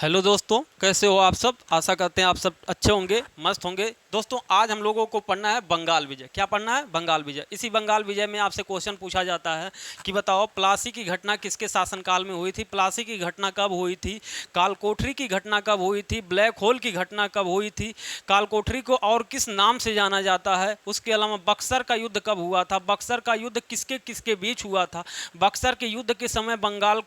Hello दोस्तों, कैसे हो आप सब। आशा करते हैं आप सब अच्छे होंगे, मस्त होंगे। दोस्तों आज हम लोगों को पढ़ना है बंगाल विजय। क्या पढ़ना है? बंगाल विजय। इसी बंगाल विजय में आपसे क्वेश्चन पूछा जाता है कि बताओ प्लासी की घटना किसके शासनकाल में हुई थी। प्लासी की घटना कब हुई थी, कालकोठरी की घटना कब हुई थी, ब्लैक होल की घटना कब हुई थी, कालकोठरी को और किस नाम से जाना जाता है, उसके अलावा बक्सर का युद्ध कब हुआ था, बक्सर का युद्ध किसके किसके बीच हुआ था, बक्सर के युद्ध के समय बंगाल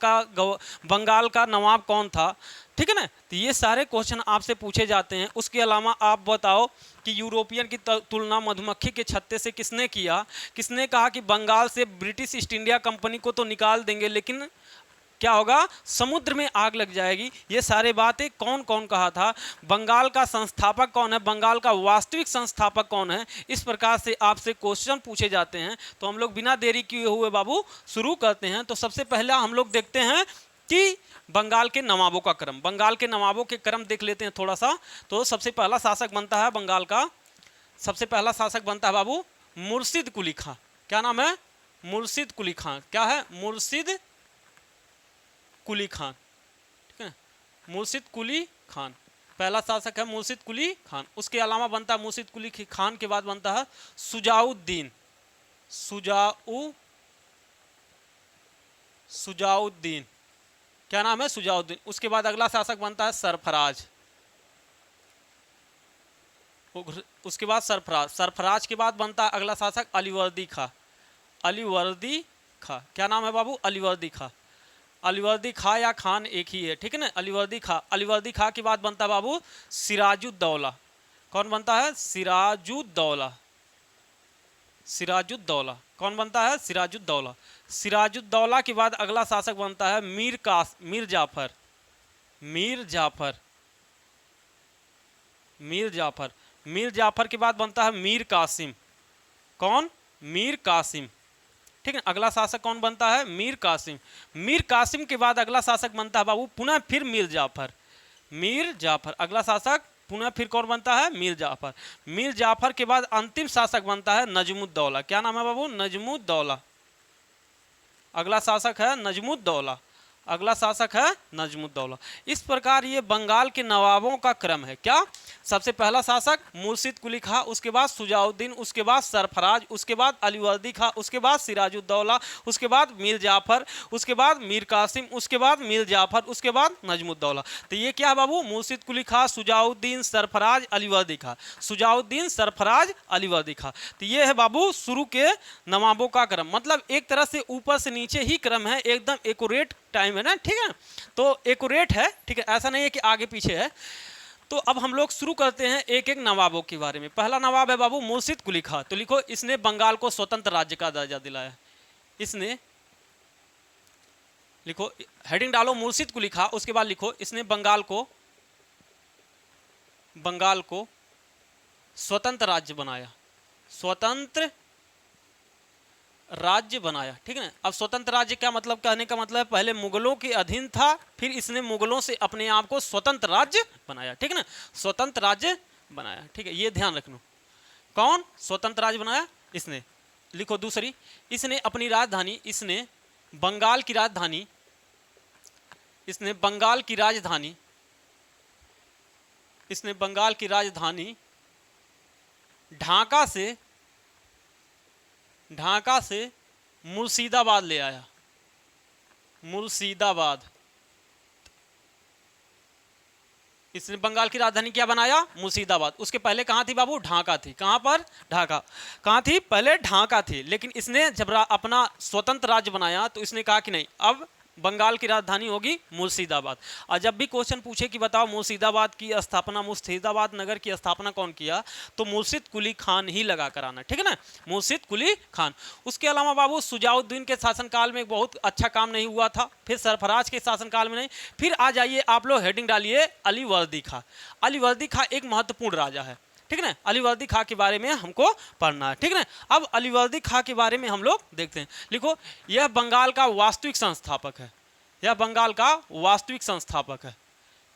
का नवाब कौन था। ठीक है ना। तो ये सारे क्वेश्चन आपसे पूछे जाते हैं। उसके अलावा आप बताओ कि यूरोपियन की तुलना मधुमक्खी के छत्ते से किसने किया। किसने कहा कि बंगाल से ब्रिटिश ईस्ट इंडिया कंपनी को तो निकाल देंगे लेकिन क्या होगा, समुद्र में आग लग जाएगी। ये सारे बातें कौन कौन कहा था। बंगाल का संस्थापक कौन है, बंगाल का वास्तविक संस्थापक कौन है। इस प्रकार से आपसे क्वेश्चन पूछे जाते हैं। तो हम लोग बिना देरी किए हुए बाबू शुरू करते हैं। तो सबसे पहला हम लोग देखते हैं कि बंगाल के नवाबों का क्रम। बंगाल के नवाबों के क्रम देख लेते हैं थोड़ा सा। तो सबसे पहला शासक बनता है बंगाल का, सबसे पहला शासक बनता है बाबू मुर्शिद कुली खां। क्या नाम है? मुर्शिद कुली खां। क्या है? मुर्शिद कुली खान। ठीक है, मुर्शिद कुली खान पहला शासक है, मुर्शिद कुली खान। उसके अलावा बनता है मुर्शिद कुली खान के बाद बनता है सुजाउद्दीन। सुजाउद्दीन। क्या नाम है? सुजाउद्दीन। उसके बाद अगला शासक बनता है सरफराज। उसके बाद सरफराज के बाद बनता है अगला शासक अलीवर्दी खां। अलीवर्दी खां। क्या नाम है बाबू? अलीवर्दी खां। अलीवर्दी खां या खान एक ही है, ठीक है ना। अलीवर्दी खां। अलीवर्दी खां के बाद बनता है बाबू सिराजुद्दौला। कौन बनता है? सिराजुद्दौला। सिराजुद्दौला कौन बनता है? सिराजुद्दौला। सिराजुद्दौला के बाद अगला शासक बनता है मीर जाफर। मीर जाफर। मीर जाफर। मीर जाफर के बाद बनता है मीर कासिम। कौन? मीर कासिम। ठीक है, अगला शासक कौन बनता है? मीर कासिम। मीर कासिम के बाद अगला शासक बनता है बाबू पुनः फिर मीर जाफर। मीर जाफर अगला शासक पुनः फिर कौन बनता है? मीर जाफर। मीर जाफर के बाद अंतिम शासक बनता है नजमुद्दौला। क्या नाम है बाबू? नजमुद्दौला। अगला शासक है नजमुद्दौला। अगला शासक है नजमुद्दौला। इस प्रकार ये बंगाल के नवाबों का क्रम है। क्या? सबसे पहला शासक मुर्शिद कुली खां, उसके बाद सुजाउद्दीन, उसके बाद सरफराज, उसके बाद अलीवर्दी खां, उसके बाद सिराजुद्दौला, उसके बाद मीर जाफर, उसके बाद मीर कासिम, उसके बाद मीर जाफर, उसके बाद नजमुद्दौला। तो ये क्या है बाबू? मुर्शिद कुली खां, सुजाउद्दीन, सरफराज, अलीवर्दी खां। सुजाउद्दीन, सरफराज, अलीवर्दी खां। तो ये है बाबू शुरू के नवाबों का क्रम। मतलब एक तरह से ऊपर से नीचे ही क्रम है, एकदम एक्यूरेट टाइम है ना। ठीक है, तो एक्यूरेट है। ठीक है, ऐसा नहीं है कि आगे पीछे है। तो अब हम लोग शुरू करते हैं एक एक नवाबों के बारे में। पहला नवाब है बाबू मुर्शिद कुली खां। तो लिखो, इसने बंगाल को स्वतंत्र राज्य का दर्जा दिलाया। इसने, लिखो हेडिंग डालो मुर्शिद कुली खां। उसके बाद लिखो इसने बंगाल को स्वतंत्र राज्य बनाया। स्वतंत्र राज्य बनाया। ठीक है ना। अब स्वतंत्र राज्य क्या मतलब, कहने का मतलब है पहले मुगलों के अधीन था, फिर इसने मुगलों से अपने आप को स्वतंत्र राज्य बनाया। ठीक है ना, स्वतंत्र राज्य बनाया। ठीक है, ये ध्यान रखना। कौन स्वतंत्र राज्य बनाया? इसने। लिखो दूसरी, इसने अपनी राजधानी, इसने बंगाल की राजधानी, इसने बंगाल की राजधानी, इसने बंगाल की राजधानी ढाका से मुर्शिदाबाद ले आया। मुर्शिदाबाद। इसने बंगाल की राजधानी क्या बनाया? मुर्शिदाबाद। उसके पहले कहां थी बाबू? ढाका थी। कहां पर? ढाका। कहां थी? पहले ढाका थी। लेकिन इसने जब अपना स्वतंत्र राज्य बनाया तो इसने कहा कि नहीं, अब बंगाल की राजधानी होगी मुर्शिदाबाद। और जब भी क्वेश्चन पूछे कि बताओ मुर्शिदाबाद की स्थापना, मुर्शिदाबाद नगर की स्थापना कौन किया, तो मुर्शिद कुली खान ही लगा कर आना। ठीक है ना, मुर्शिद कुली खान। उसके अलावा बाबू सुजाउद्दीन के शासनकाल में बहुत अच्छा काम नहीं हुआ था, फिर सरफराज के शासनकाल में नहीं। फिर आ जाइए आप लोग, हेडिंग डालिए अलीवर्दी खां। अलीवर्दी खां एक महत्वपूर्ण राजा है। ठीक है ना, अलीवर्दी खां के बारे में हमको पढ़ना है। ठीक है ना, अब अलीवर्दी खां के बारे में हम लोग देखते हैं। लिखो, यह बंगाल का वास्तविक संस्थापक है। यह बंगाल का वास्तविक संस्थापक है।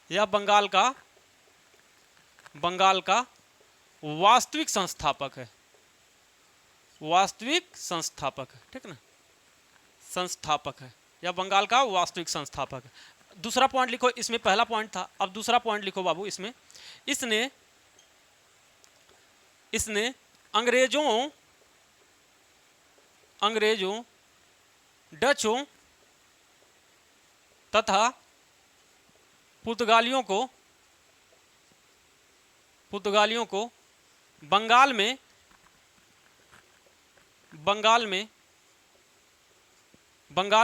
यह बंगाल का वास्तविक संस्थापक है। वास्तविक संस्थापक है। ठीक है ना, संस्थापक है। यह बंगाल का वास्तविक संस्थापक है। दूसरा पॉइंट लिखो, इसमें पहला पॉइंट था, अब दूसरा पॉइंट लिखो बाबू इसमें। इसने अंग्रेजों डचों तथा पुर्तगालियों को बंगाल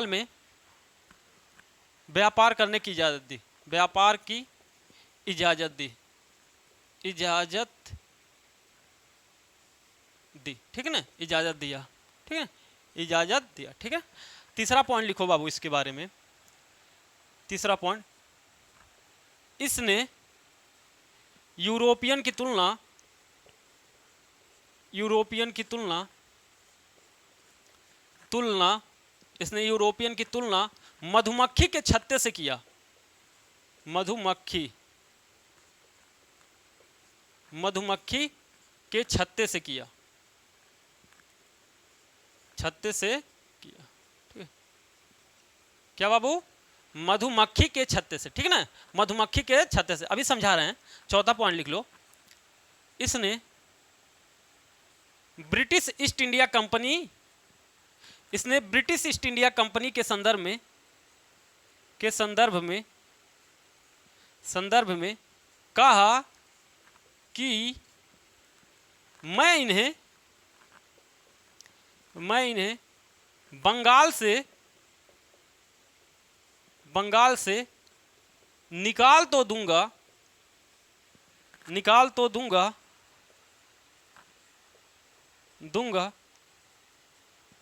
में व्यापार करने की इजाज़त दी, व्यापार की इजाज़त दी, ठीक है ना, इजाज़त दिया, ठीक है, इजाज़त दिया, ठीक है। तीसरा पॉइंट लिखो बाबू इसके बारे में, तीसरा पॉइंट, इसने यूरोपियन की तुलना मधुमक्खी के छत्ते से किया, मधुमक्खी के छत्ते से किया, ठीक है क्या बाबू, मधुमक्खी के छत्ते से, ठीक है ना, मधुमक्खी के छत्ते से। अभी समझा रहे हैं। चौथा पॉइंट लिख लो, इसने ब्रिटिश ईस्ट इंडिया कंपनी के संदर्भ में कहा कि मैं इन्हें बंगाल से निकाल तो दूंगा,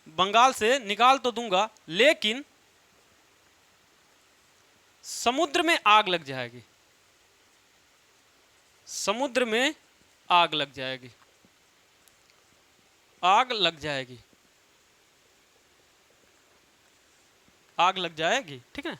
बंगाल से निकाल तो दूंगा, लेकिन समुद्र में आग लग जाएगी, समुद्र में आग लग जाएगी, आग लग जाएगी, आग लग जाएगी, ठीक है।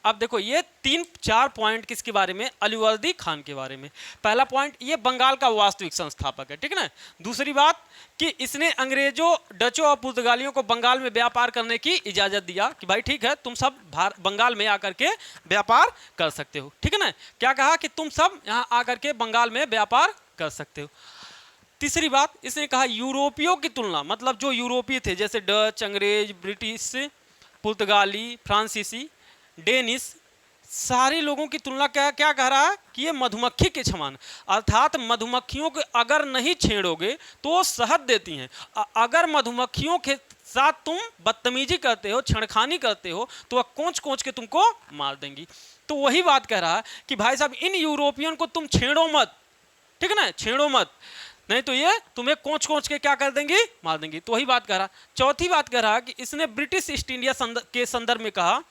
अब देखो ये 3-4 पॉइंट किसके बारे में, अलीवर्दी खान के बारे में। पहला पॉइंट, ये बंगाल का वास्तविक संस्थापक है, ठीक है ना। दूसरी बात कि इसने अंग्रेजों, डचों और पुर्तगालियों को बंगाल में व्यापार करने की इजाजत दिया कि भाई ठीक है, तुम सब बंगाल में आकर के व्यापार कर सकते हो, ठीक है ना। क्या कहा कि तुम सब यहाँ आकर के बंगाल में व्यापार कर सकते हो। तीसरी बात, इसने कहा यूरोपियों की तुलना, मतलब जो यूरोपीय थे जैसे डच, अंग्रेज, ब्रिटिश, पुर्तगाली, फ्रांसीसी, डेनिश, सारे लोगों की तुलना क्या कह रहा है कि ये मधुमक्खी के समान, अर्थात मधुमक्खियों को अगर नहीं छेड़ोगे तो वो शहद देती हैं, अगर मधुमक्खियों के साथ तुम बदतमीजी करते हो, छेड़खानी करते हो, तो वह कोंच के तुमको मार देंगी। तो वही बात कह रहा है कि भाई साहब इन यूरोपियन को तुम छेड़ो मत, ठीक है ना, छेड़ो मत, नहीं तो ये तुम्हें कोंच के क्या कर देंगी, मार देंगी। तो वही बात कह रहा। चौथी बात कह रहा कि इसने ब्रिटिश ईस्ट इंडिया के संदर्भ में कहा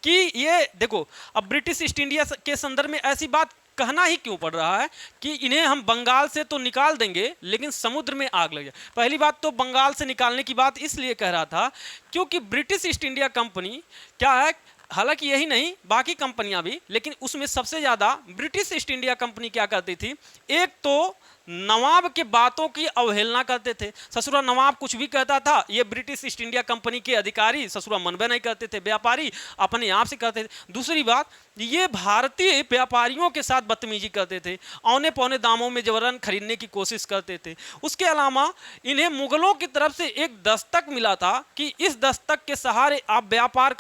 कि ये देखो, अब ब्रिटिश ईस्ट इंडिया के संदर्भ में ऐसी बात कहना ही क्यों पड़ रहा है कि इन्हें हम बंगाल से तो निकाल देंगे लेकिन समुद्र में आग लग जाए। पहली बात तो बंगाल से निकालने की बात इसलिए कह रहा था क्योंकि ब्रिटिश ईस्ट इंडिया कंपनी क्या है, हालांकि यही नहीं बाकी कंपनियां भी, लेकिन उसमें सबसे ज़्यादा ब्रिटिश ईस्ट इंडिया कंपनी क्या करती थी, एक तो नवाब के बातों की अवहेलना करते थे। ससुरा नवाब कुछ भी कहता था, ये ब्रिटिश ईस्ट इंडिया कंपनी के अधिकारी ससुरा मनबे नहीं करते थे, व्यापारी अपने आप से करते थे। दूसरी बात, ये भारतीय व्यापारियों के साथ बदतमीजी करते थे, औने पौने दामों में जबरन खरीदने की कोशिश करते थे। उसके अलावा इन्हें मुगलों की तरफ से एक दस्तक मिला था कि इस दस्तक के सहारे आप व्यापार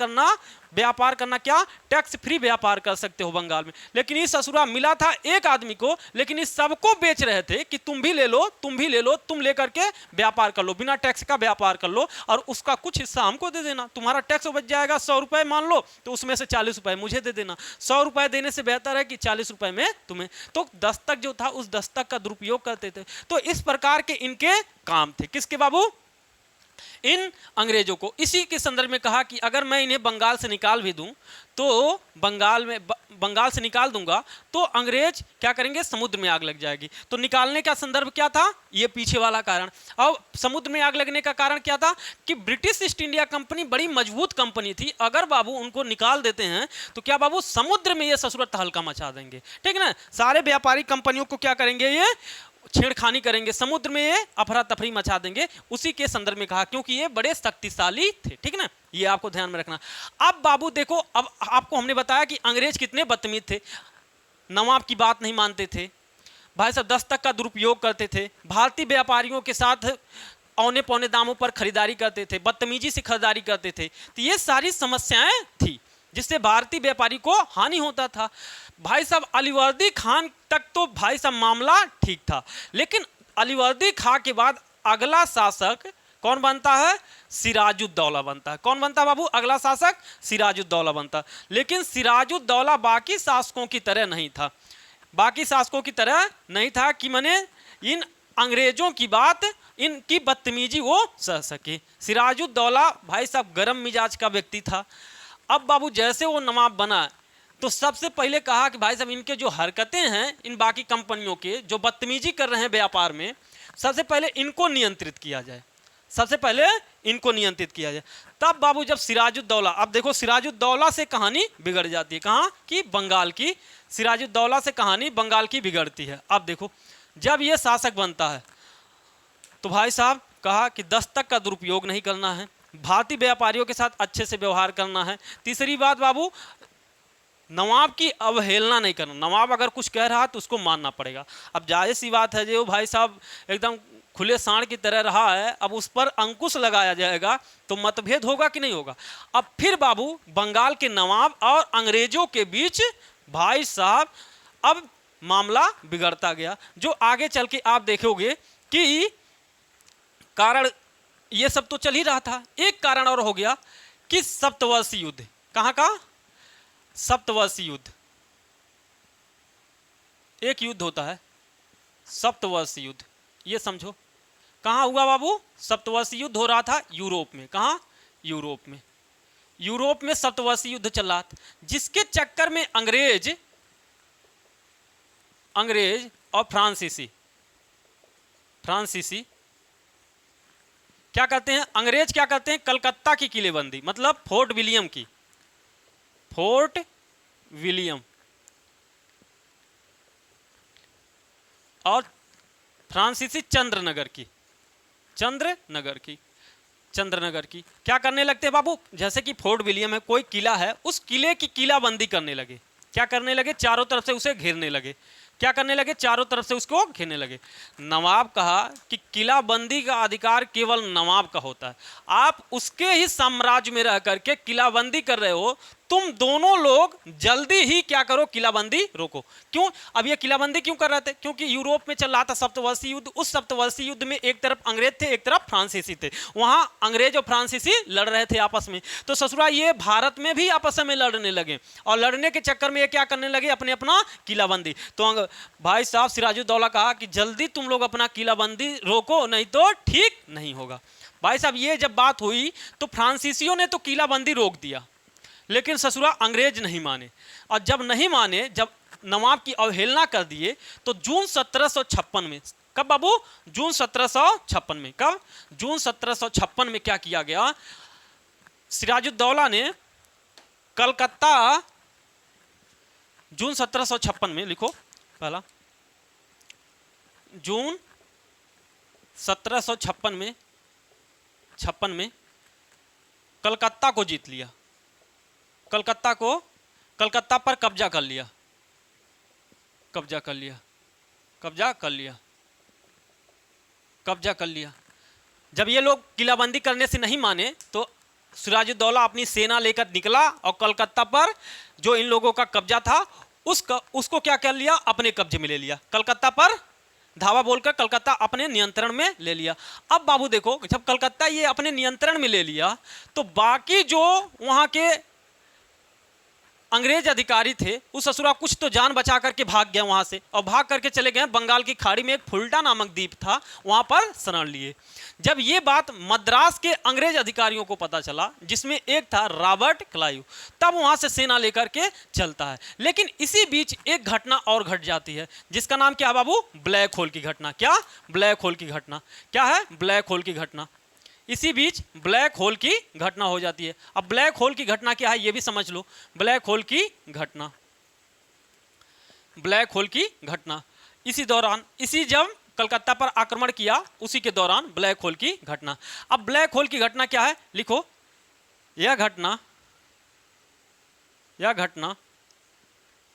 करना क्या, टैक्स फ्री व्यापार कर सकते हो बंगाल में। लेकिन इस ससुरा मिला था एक आदमी को, लेकिन इस सबको बेच रहे थे कि तुम भी ले लो, तुम लेकर के व्यापार कर लो, बिना टैक्स का व्यापार कर लो और उसका कुछ हिस्सा हमको दे देना। तुम्हारा टैक्स बच जाएगा 100 रुपए मान लो, तो उसमें से 40 रुपए मुझे दे देना। 100 रुपए देने से बेहतर है कि 40 रुपए में तुम्हें। तो दस्तक जो था, उस दस्तक का दुरुपयोग करते थे। तो इस प्रकार के इनके काम थे। किसके बाबू? इन अंग्रेजों को। इसी के संदर्भ में कहा कि अगर मैं इन्हें बंगाल से निकाल भी दूं तो बंगाल से निकाल दूंगा तो अंग्रेज क्या करेंगे, समुद्र में आग लग जाएगी। तो निकालने का संदर्भ क्या था, ये पीछे वाला कारण। अब समुद्र में आग लगने का कारण क्या था कि ब्रिटिश ईस्ट इंडिया कंपनी बड़ी मजबूत कंपनी थी, अगर बाबू उनको निकाल देते हैं तो क्या बाबू समुद्र में ये ससुरत तहलका मचा देंगे, ठीक है ना। सारे व्यापारिक कंपनियों को क्या करेंगे, ये छेड़खानी करेंगे, समुद्र में ये अफरा तफरी मचा देंगे, उसी के संदर्भ में कहा, क्योंकि ये बड़े शक्तिशाली थे। ठीक ना, ये आपको ध्यान में रखना। अब बाबू देखो, अब आपको हमने बताया कि अंग्रेज कितने बदतमीज थे, नवाब की बात नहीं मानते थे भाई साहब, दस्तक का दुरुपयोग करते थे, भारतीय व्यापारियों के साथ औने पौने दामों पर खरीदारी करते थे, बदतमीजी से खरीदारी करते थे। तो ये सारी समस्याएं थी जिससे भारतीय व्यापारी को हानि होता था। भाई साहब अलीवर्दी खान तक तो भाई साहब मामला ठीक था, लेकिन अलीवर्दी खां के बाद अगला शासक कौन बनता है? सिराजुद्दौला बनता है। कौन बनता है बाबू? अगला शासक सिराजुद्दौला बनता है। लेकिन सिराजुद्दौला बाकी शासकों की तरह नहीं था, बाकी शासकों की तरह नहीं था कि मने इन अंग्रेजों की बात, इनकी बदतमीजी वो सह सके। सिराजुद्दौला भाई साहब गरम मिजाज का व्यक्ति था। अब बाबू जैसे वो नवाब बना तो सबसे पहले कहा कि भाई साहब इनके जो हरकतें हैं, इन बाकी कंपनियों के जो बदतमीजी कर रहे हैं व्यापार में, सबसे पहले इनको नियंत्रित किया जाए, सबसे पहले इनको नियंत्रित किया जाए। तब बाबू जब सिराजुद्दौला, अब देखो सिराजुद्दौला से कहानी बिगड़ जाती है, कहाँ की? बंगाल की। सिराजुद्दौला से कहानी बंगाल की बिगड़ती है। अब देखो जब ये शासक बनता है तो भाई साहब कहा कि दस्तक का दुरुपयोग नहीं करना है, भारतीय व्यापारियों के साथ अच्छे से व्यवहार करना है। तीसरी बात बाबू, नवाब की अवहेलना नहीं करना, नवाब अगर कुछ कह रहा है तो उसको मानना पड़ेगा। अब जाहिर सी बात है जो भाई साहब एकदम खुले सांड की तरह रहा है, अब उस पर अंकुश लगाया जाएगा तो मतभेद होगा कि नहीं होगा। अब फिर बाबू बंगाल के नवाब और अंग्रेजों के बीच भाई साहब अब मामला बिगड़ता गया, जो आगे चल के आप देखोगे कि कारण ये सब तो चल ही रहा था, एक कारण और हो गया कि सप्तवर्षीय युद्ध। कहाँ का? सप्तवर्षीय युद्ध। एक युद्ध होता है सप्तवर्षीय युद्ध, ये समझो। कहाँ हुआ बाबू? सप्तवर्षीय युद्ध हो रहा था यूरोप में। कहाँ? यूरोप में। यूरोप में सप्तवर्षीय युद्ध चल रहा था, जिसके चक्कर में अंग्रेज और फ्रांसीसी क्या करते हैं? अंग्रेज क्या करते हैं? कलकत्ता की किलेबंदी, मतलब फोर्ट विलियम की, फोर्ट विलियम, और फ्रांसीसी चंद्रनगर की क्या करने लगते हैं बाबू? जैसे कि फोर्ट विलियम है, कोई किला है, उस किले की किलाबंदी करने लगे। क्या करने लगे? चारों तरफ से उसे घेरने लगे। क्या करने लगे? चारों तरफ से उसको घेरने लगे। नवाब कहा कि किलाबंदी का अधिकार केवल नवाब का होता है, आप उसके ही साम्राज्य में रह करके किलाबंदी कर रहे हो, तुम दोनों लोग जल्दी ही क्या करो? किलाबंदी रोको। क्यों? अब ये किलाबंदी क्यों कर रहे थे? क्योंकि यूरोप में चल रहा था सप्तवर्षीय युद्ध। उस सप्तवर्षीय युद्ध में एक तरफ अंग्रेज थे, एक तरफ फ्रांसीसी थे, वहां अंग्रेज और फ्रांसीसी लड़ रहे थे आपस में। तो ससुरा ये भारत में भी आपस में लड़ने लगे, और लड़ने के चक्कर में ये क्या करने लगे? अपने अपना किलाबंदी। तो भाई साहब सिराजुद्दौला कहा कि जल्दी तुम लोग अपना किलाबंदी रोको, नहीं तो ठीक नहीं होगा। भाई साहब ये जब बात हुई तो फ्रांसीसियों ने तो किलाबंदी रोक दिया, लेकिन ससुरा अंग्रेज नहीं माने। और जब नहीं माने, जब नवाब की अवहेलना कर दिए, तो जून 1756 में, कब बाबू? जून 1756 में। कब? जून 1756 में क्या किया गया? सिराजुद्दौला ने कलकत्ता, जून 1756 में, लिखो पहला, जून 1756 में कलकत्ता को जीत लिया, कलकत्ता पर कब्जा कर लिया। जब ये लोग किलाबंदी करने से नहीं माने तो सिराजुद्दौला अपनी सेना लेकर निकला और कलकत्ता पर जो इन लोगों का कब्जा था उसको क्या कर लिया? अपने कब्जे में ले लिया। कलकत्ता पर धावा बोलकर कलकत्ता अपने नियंत्रण में ले लिया। अब बाबू देखो, जब कलकत्ता ये अपने नियंत्रण में ले लिया तो बाकी जो वहां के अंग्रेज अधिकारी थे, उस ससुरा कुछ तो जान बचा करके भाग गया वहां से, और भाग करके चले गए बंगाल की खाड़ी में, एक फुल्टा नामक द्वीप था, वहां पर शरण लिए। जब ये बात मद्रास के अंग्रेज अधिकारियों को पता चला, जिसमें एक था रॉबर्ट क्लाइव, तब वहां से सेना लेकर के चलता है। लेकिन इसी बीच एक घटना और घट जाती है, जिसका नाम क्या है बाबू? ब्लैक होल की घटना। क्या? ब्लैक होल की घटना। क्या है? ब्लैक होल की घटना। इसी बीच ब्लैक होल की घटना हो जाती है। अब ब्लैक होल की घटना क्या है ये भी समझ लो। ब्लैक होल की घटना, इसी दौरान, जब कलकत्ता पर आक्रमण किया, उसी के दौरान ब्लैक होल की घटना। अब ब्लैक होल की घटना क्या है, लिखो, यह घटना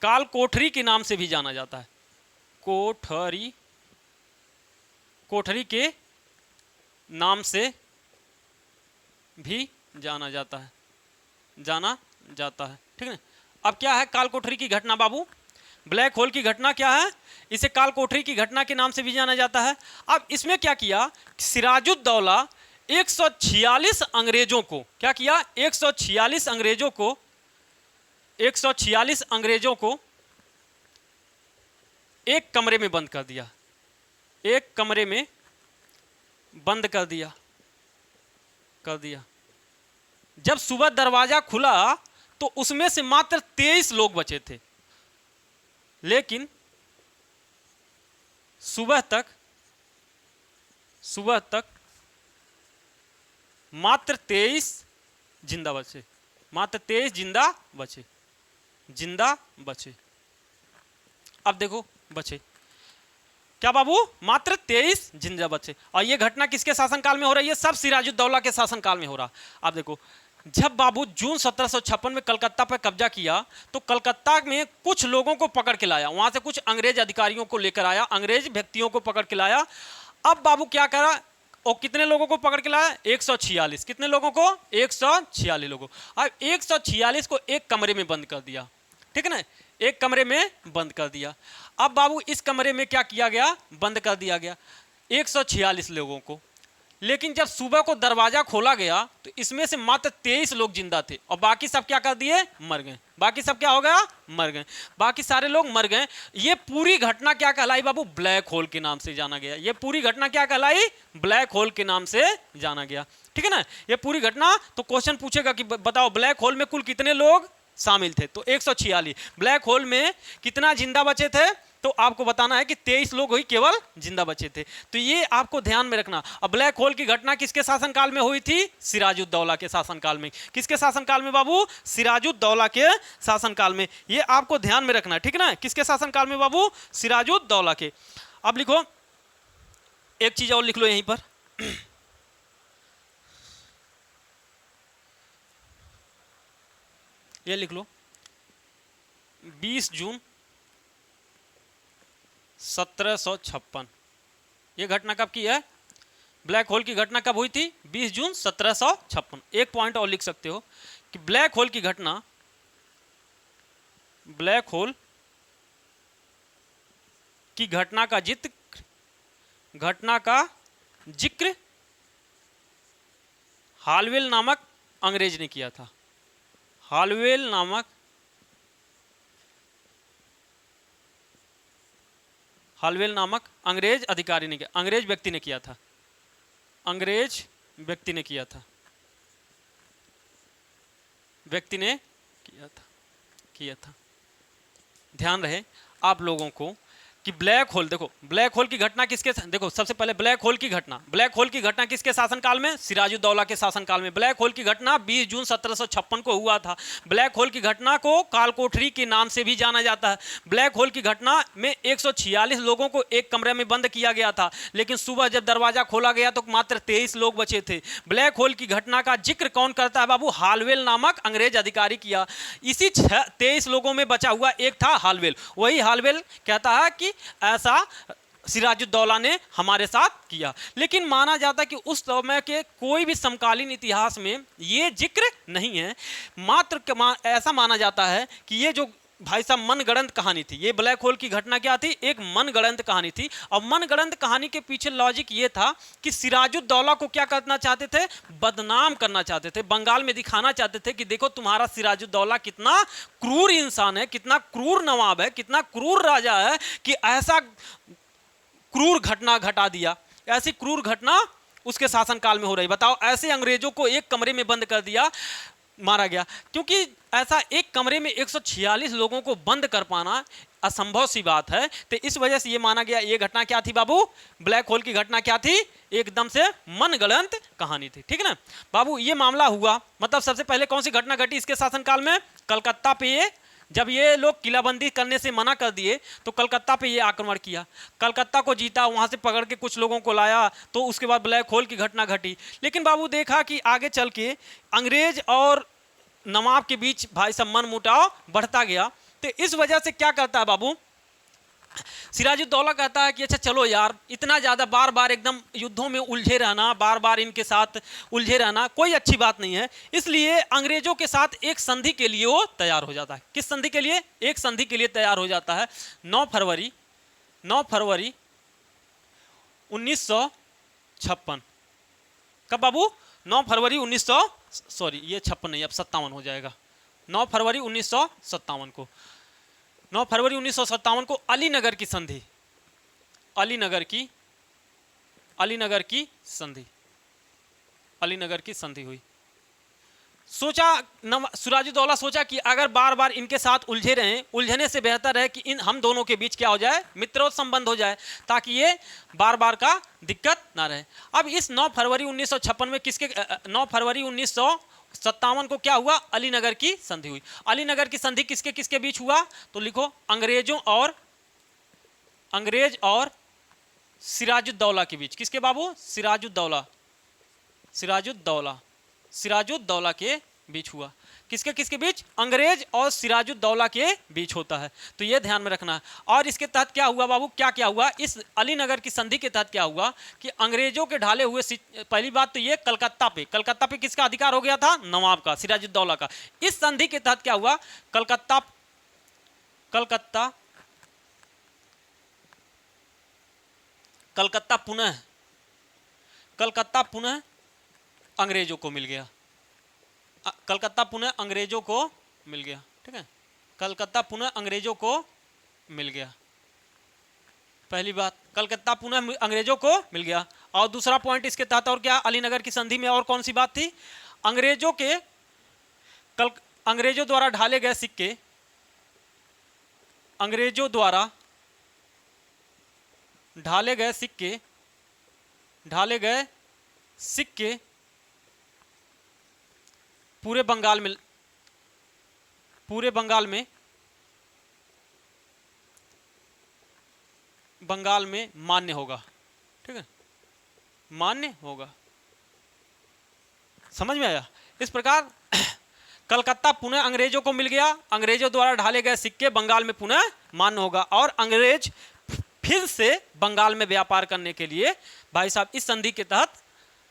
काल कोठरी के नाम से भी जाना जाता है। कोठरी के नाम से भी जाना जाता है, ठीक है। अब क्या है काल कोठरी की घटना बाबू, ब्लैक होल की घटना क्या है, इसे काल कोठरी की घटना के नाम से भी जाना जाता है। अब इसमें क्या किया, सिराजुद्दौला 146 अंग्रेजों को क्या किया, 146 अंग्रेजों को एक कमरे में बंद कर दिया, कर दिया। जब सुबह दरवाजा खुला तो उसमें से मात्र 23 लोग बचे थे, लेकिन सुबह तक मात्र 23 जिंदा बचे। अब देखो बचे क्या बाबू, मात्र 23 जिंदा बचे। और ये घटना किसके शासनकाल में हो रही है, सब सिराजुद्दौला के शासनकाल में हो रहा। अब देखो, जब बाबू जून 1756 में कलकत्ता पर कब्जा किया तो कलकत्ता में कुछ लोगों को पकड़ के लाया, वहां से कुछ अंग्रेज अधिकारियों को लेकर आया, अंग्रेज व्यक्तियों को पकड़ के लाया। अब बाबू क्या करा, और कितने लोगों को पकड़ के लाया, 146। कितने लोगों को, 146 लोगों। अब 146 को एक कमरे में बंद कर दिया, ठीक है ना, एक कमरे में बंद कर दिया। अब बाबू इस कमरे में क्या किया गया, बंद कर दिया गया 146 लोगों को। लेकिन जब सुबह को दरवाजा खोला गया तो इसमें से मात्र 23 लोग जिंदा थे और बाकी सब क्या कर दिए, मर गए। बाकी सब क्या हो गया, मर गए, बाकी सारे लोग मर गए। ये पूरी घटना क्या कहलाई बाबू, ब्लैक होल के नाम से जाना गया। ये पूरी घटना क्या कहलाई, ब्लैक होल के नाम से जाना गया, ठीक है ना। ये पूरी घटना, तो क्वेश्चन पूछेगा कि बताओ ब्लैक होल में कुल कितने लोग शामिल थे, तो 146। ब्लैक होल में कितना जिंदा बचे थे, तो आपको बताना है कि 23 लोग ही केवल जिंदा बचे थे। तो ये आपको ध्यान में रखना। अब ब्लैक होल की घटना किसके शासनकाल में हुई थी, सिराजुद्दौला के शासनकाल में। किसके शासनकाल में बाबू, सिराजुद्दौला के शासनकाल में। ये आपको ध्यान में रखना है, ठीक है ना, किसके शासनकाल में बाबू, सिराजुद्दौला के। अब लिखो, एक चीज और लिख लो यहीं पर, ये लिख लो, 20 जून 1756। ये घटना कब की है, ब्लैक होल की घटना कब हुई थी, 20 जून 1756। एक पॉइंट और लिख सकते हो कि ब्लैक होल की घटना का जिक्र हालवेल नामक अंग्रेज ने किया था। हालवेल नामक अंग्रेज अधिकारी ने किया, अंग्रेज व्यक्ति ने किया था, ध्यान रहे आप लोगों को कि ब्लैक होल, देखो ब्लैक होल की घटना किसके, देखो सबसे पहले ब्लैक होल की घटना किसके शासनकाल में, सिराजुद्दौला के शासनकाल में। ब्लैक होल की घटना 20 जून 1756 को हुआ था। ब्लैक होल की घटना को कालकोठरी के नाम से भी जाना जाता है। ब्लैक होल की घटना में 146 लोगों को एक कमरे में बंद किया गया था, लेकिन सुबह जब दरवाजा खोला गया तो मात्र 23 लोग बचे थे। ब्लैक होल की घटना का जिक्र कौन करता है बाबू, हालवेल नामक अंग्रेज अधिकारी किया। इसी 23 लोगों में बचा हुआ एक था हालवेल। वही हालवेल कहता है कि ऐसा सिराजुद्दौला ने हमारे साथ किया। लेकिन माना जाता है कि उस समय के कोई भी समकालीन इतिहास में ये जिक्र नहीं है। मात्र ऐसा माना जाता है कि ये जो भाई साहब मनगढ़ंत कहानी थी, ये ब्लैक होल की घटना क्या थी, एक मनगढ़ंत कहानी थी। और मनगढ़ंत कहानी के पीछे लॉजिक ये था कि सिराजुद्दौला को क्या करना चाहते थे, बदनाम करना चाहते थे, बंगाल में दिखाना चाहते थे कि देखो तुम्हारा सिराजुद्दौला कितना क्रूर इंसान है, कितना क्रूर नवाब है, कितना क्रूर राजा है कि ऐसा क्रूर घटना घटा दिया। ऐसी क्रूर घटना उसके शासनकाल में हो रही। बताओ, ऐसे अंग्रेजों को एक कमरे में बंद कर दिया, मारा गया। क्योंकि ऐसा एक कमरे में 146 लोगों को बंद कर पाना असंभव सी बात है, तो इस वजह से ये माना गया ये घटना क्या थी बाबू, ब्लैक होल की घटना क्या थी, एकदम से मनगढ़ंत कहानी थी। ठीक है ना बाबू, ये मामला हुआ। मतलब सबसे पहले कौन सी घटना घटी इसके शासनकाल में, कलकत्ता पे ये जब ये लोग किलाबंदी करने से मना कर दिए तो कलकत्ता पे ये आक्रमण किया, कलकत्ता को जीता, वहाँ से पकड़ के कुछ लोगों को लाया, तो उसके बाद ब्लैक होल की घटना घटी। लेकिन बाबू देखा कि आगे चल के अंग्रेज और नवाब के बीच भाई साहब मन मुटाव बढ़ता गया। तो इस वजह से क्या करता है बाबू, सिराजुद्दौला कहता है कि अच्छा चलो यार, इतना ज़्यादा बार बार एकदम युद्धों में उलझे रहना, बार बार इनके साथ उलझे रहना कोई अच्छी बात नहीं है। इसलिए अंग्रेजों के साथ एक संधि के लिए वो तैयार हो जाता है। किस संधि के लिए? एक संधि के लिए तैयार हो जाता है। 9 फरवरी 1956। कब बाबू? 9 फरवरी 1900, सॉरी ये 56 नहीं, अब 57 हो जाएगा। 9 फरवरी 1957 को, 9 फरवरी 1957 को अलीनगर की संधि, अलीनगर की संधि हुई। सोचा सिराजुद्दौला सोचा कि अगर बार बार इनके साथ उलझे रहें, उलझने से बेहतर है कि हम दोनों के बीच क्या हो जाए, मित्रोत संबंध हो जाए, ताकि ये बार बार का दिक्कत ना रहे। अब इस 9 फरवरी 1956 में 9 फरवरी 1957 को क्या हुआ? अलीनगर की संधि हुई। अलीनगर की संधि किसके किसके बीच हुआ? तो लिखो, अंग्रेज और सिराजुद्दौला के बीच। किसके बाबू? सिराजुद्दौला के बीच हुआ। किसके किसके बीच? अंग्रेज और सिराजुद्दौला के बीच होता है, तो ये ध्यान में रखना है। और इसके तहत क्या हुआ बाबू, क्या हुआ इस अलीनगर की संधि के तहत? क्या हुआ कि अंग्रेजों के ढाले हुए, पहली बात तो ये कलकत्ता पे किसका अधिकार हो गया था? नवाब का, सिराजुद्दौला का। इस संधि के तहत क्या हुआ? कलकत्ता पुनः अंग्रेजों को मिल गया। कलकत्ता पुनः अंग्रेजों को मिल गया। ठीक है, कलकत्ता पुनः अंग्रेजों को मिल गया। पहली बात, कलकत्ता पुनः अंग्रेजों को मिल गया। और दूसरा पॉइंट इसके तहत और क्या? अलीनगर की संधि में और कौन सी बात थी? अंग्रेजों द्वारा ढाले गए सिक्के, अंग्रेजों द्वारा ढाले गए सिक्के पूरे बंगाल में मान्य होगा। ठीक है, मान्य होगा। समझ में आया? इस प्रकार कलकत्ता पुनः अंग्रेजों को मिल गया, अंग्रेजों द्वारा ढाले गए सिक्के बंगाल में पुनः मान्य होगा, और अंग्रेज फिर से बंगाल में व्यापार करने के लिए भाई साहब इस संधि के तहत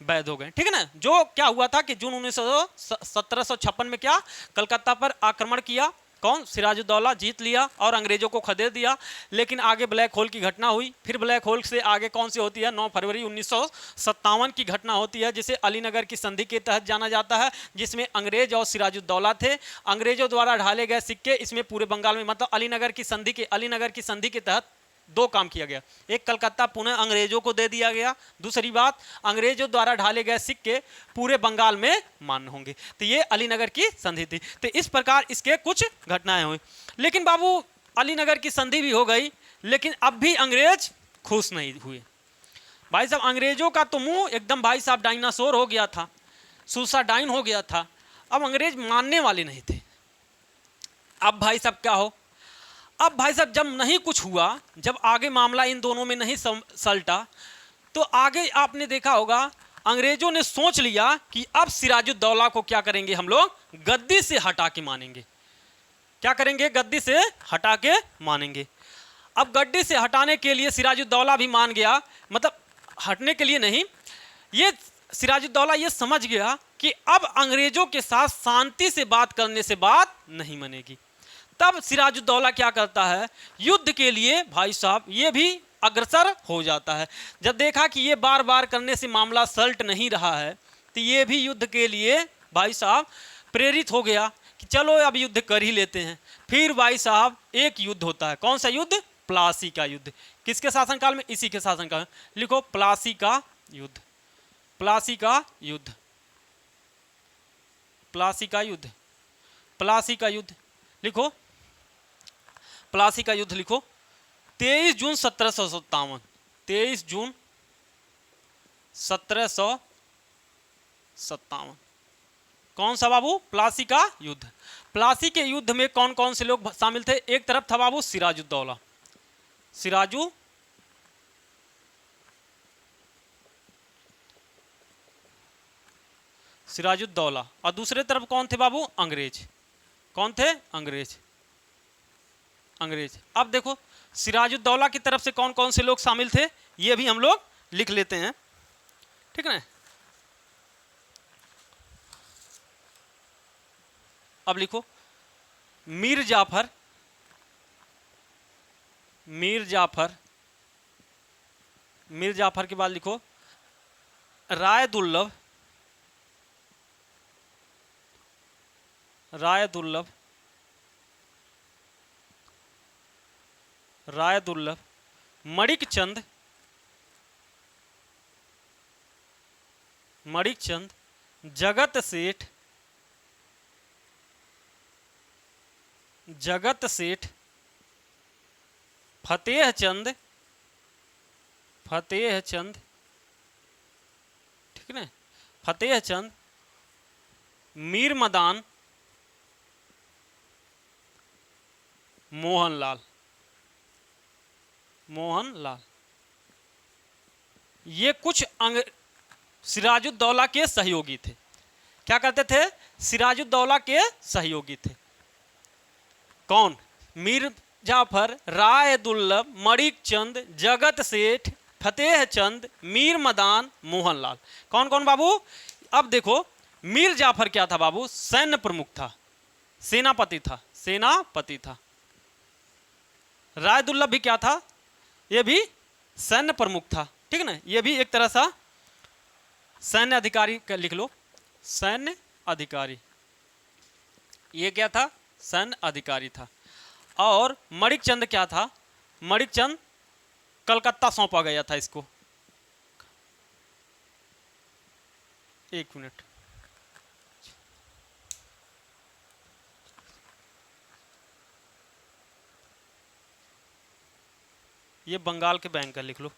वैध हो गए। ठीक है ना? जो क्या हुआ था कि जून 1756 में क्या कलकत्ता पर आक्रमण किया, कौन? सिराजुद्दौला, जीत लिया और अंग्रेजों को खदेड़ दिया। लेकिन आगे ब्लैक होल की घटना हुई, फिर ब्लैक होल से आगे कौन सी होती है? 9 फरवरी 1957 की घटना होती है, जिसे अलीनगर की संधि के तहत जाना जाता है, जिसमें अंग्रेज और सिराजुद्दौला थे। अंग्रेजों द्वारा ढाले गए सिक्के इसमें पूरे बंगाल में, मतलब अलीनगर की संधि के तहत 2 काम किया गया। एक, कलकत्ता पुनः अंग्रेजों को दे दिया गया। दूसरी बात, अंग्रेजों द्वारा ढाले गए सिक्के पूरे बंगाल में मान्य होंगे। तो ये अलीनगर की संधि थी। तो इस प्रकार इसके कुछ घटनाएं हुई। लेकिन बाबू अलीनगर की संधि भी हो गई, लेकिन अब भी अंग्रेज खुश नहीं हुए। भाई साहब अंग्रेजों का तो मुंह एकदम भाई साहब डायनासोर हो गया था, सुसाडाइन हो गया था। अब अंग्रेज मानने वाले नहीं थे। अब भाई साहब क्या हो, अब भाई साहब जब नहीं कुछ हुआ, जब आगे मामला इन दोनों में नहीं सलटा, तो आगे आपने देखा होगा अंग्रेजों ने सोच लिया कि अब सिराजुद्दौला को क्या करेंगे, हम लोग गद्दी से हटा के मानेंगे। क्या करेंगे? गद्दी से हटा के मानेंगे। अब गद्दी से हटाने के लिए सिराजुद्दौला भी मान गया, मतलब हटने के लिए नहीं, ये सिराजुद्दौला ये समझ गया कि अब अंग्रेजों के साथ शांति से बात करने से बात नहीं बनेगी। तब सिराजुद्दौला क्या करता है? युद्ध के लिए भाई साहब ये भी अग्रसर हो जाता है। जब देखा कि ये बार बार करने से मामला सल्ट नहीं रहा है, तो ये भी युद्ध के लिए भाई साहब प्रेरित हो गया कि चलो अब युद्ध कर ही लेते हैं। फिर भाई साहब एक युद्ध होता है। कौन सा युद्ध? प्लासी का युद्ध। किसके शासनकाल में? इसी के शासनकाल में। लिखो, प्लासी का युद्ध। प्लासी का युद्ध, प्लासी का युद्ध, प्लासी का युद्ध लिखो, प्लासी का युद्ध लिखो। 23 जून 1757, 23 जून 1757। कौन सा बाबू? प्लासी का युद्ध। प्लासी के युद्ध में कौन कौन से लोग शामिल थे? एक तरफ था बाबू सिराजुद्दौला, सिराजुद्दौला, और दूसरे तरफ कौन थे बाबू? अंग्रेज। कौन थे? अंग्रेज। अब देखो सिराजुद्दौला की तरफ से कौन कौन से लोग शामिल थे, ये भी हम लोग लिख लेते हैं, ठीक है ना। अब लिखो मीर जाफर, मीर जाफर के बाद लिखो राय दुर्लभ, मणिक चंद, जगत सेठ, फतेह चंद, ठीक है, फतेह चंद, मीर मदान, मोहनलाल, ये कुछ सिराजुद्दौला के सहयोगी थे। क्या करते थे? सिराजुद्दौला के सहयोगी थे। कौन? मीर जाफर, राय दुर्लभ, मणिक चंद, जगत सेठ, फतेह चंद, मीर मदान, मोहनलाल। कौन कौन बाबू? अब देखो मीर जाफर क्या था बाबू? सैन्य प्रमुख था, सेनापति था। राय दुर्लभ भी क्या था? ये भी सैन्य प्रमुख था, ठीक है ना। ये भी एक तरह सा सैन्य अधिकारी, लिख लो सैन्य अधिकारी, ये क्या था? सैन्य अधिकारी था। और मणिक चंद क्या था? मणिक चंद कलकत्ता सौंपा गया था इसको। एक मिनट, ये बंगाल के बैंक का लिख लो।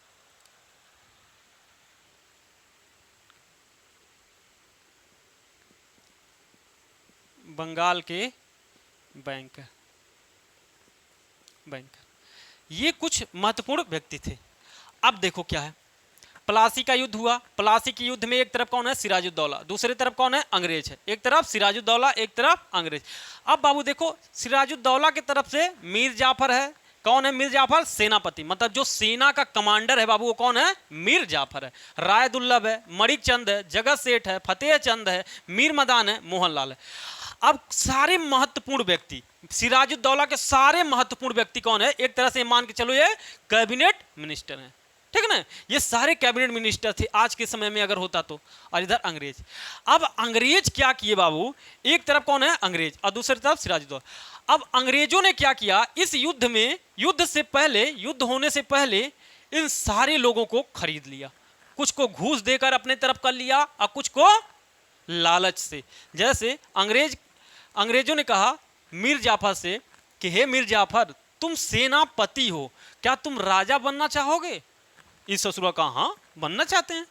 बंगाल के बैंक, ये कुछ महत्वपूर्ण व्यक्ति थे। अब देखो क्या है, प्लासी का युद्ध हुआ। प्लासी के युद्ध में एक तरफ कौन है? सिराजुद्दौला, दूसरी तरफ कौन है? अंग्रेज है। एक तरफ सिराजुद्दौला, एक तरफ अंग्रेज। अब बाबू देखो सिराजुद्दौला की तरफ से मीर जाफर है। कौन है मीर जाफर? सेनापति, मतलब जो सेना का कमांडर है बाबू, वो कौन है? मीर जाफर है। राय दुर्लभ है, मणिक चंद है, जगत सेठ है, फतेह चंद है, मीर मदान है, मोहनलाल है। अब सारे महत्वपूर्ण व्यक्ति, सिराजुद्दौला के सारे महत्वपूर्ण व्यक्ति कौन है? एक तरह से मान के चलो ये कैबिनेट मिनिस्टर हैं, ठीक है ना। ये सारे कैबिनेट मिनिस्टर थे आज के समय में अगर होता तो। और इधर अंग्रेज। अब अंग्रेज क्या किए बाबू? एक तरफ कौन है? अंग्रेज, और दूसरी तरफ सिराजुद्दौला। अब अंग्रेजों ने क्या किया इस युद्ध में? युद्ध होने से पहले इन सारे लोगों को खरीद लिया। कुछ को घूस देकर अपने तरफ कर लिया और कुछ को लालच से। जैसे अंग्रेजों ने कहा मीर जाफर से कि हे मीर जाफर, तुम सेनापति हो, क्या तुम राजा बनना चाहोगे? इस ससुरा कहा हाँ बनना चाहते हैं।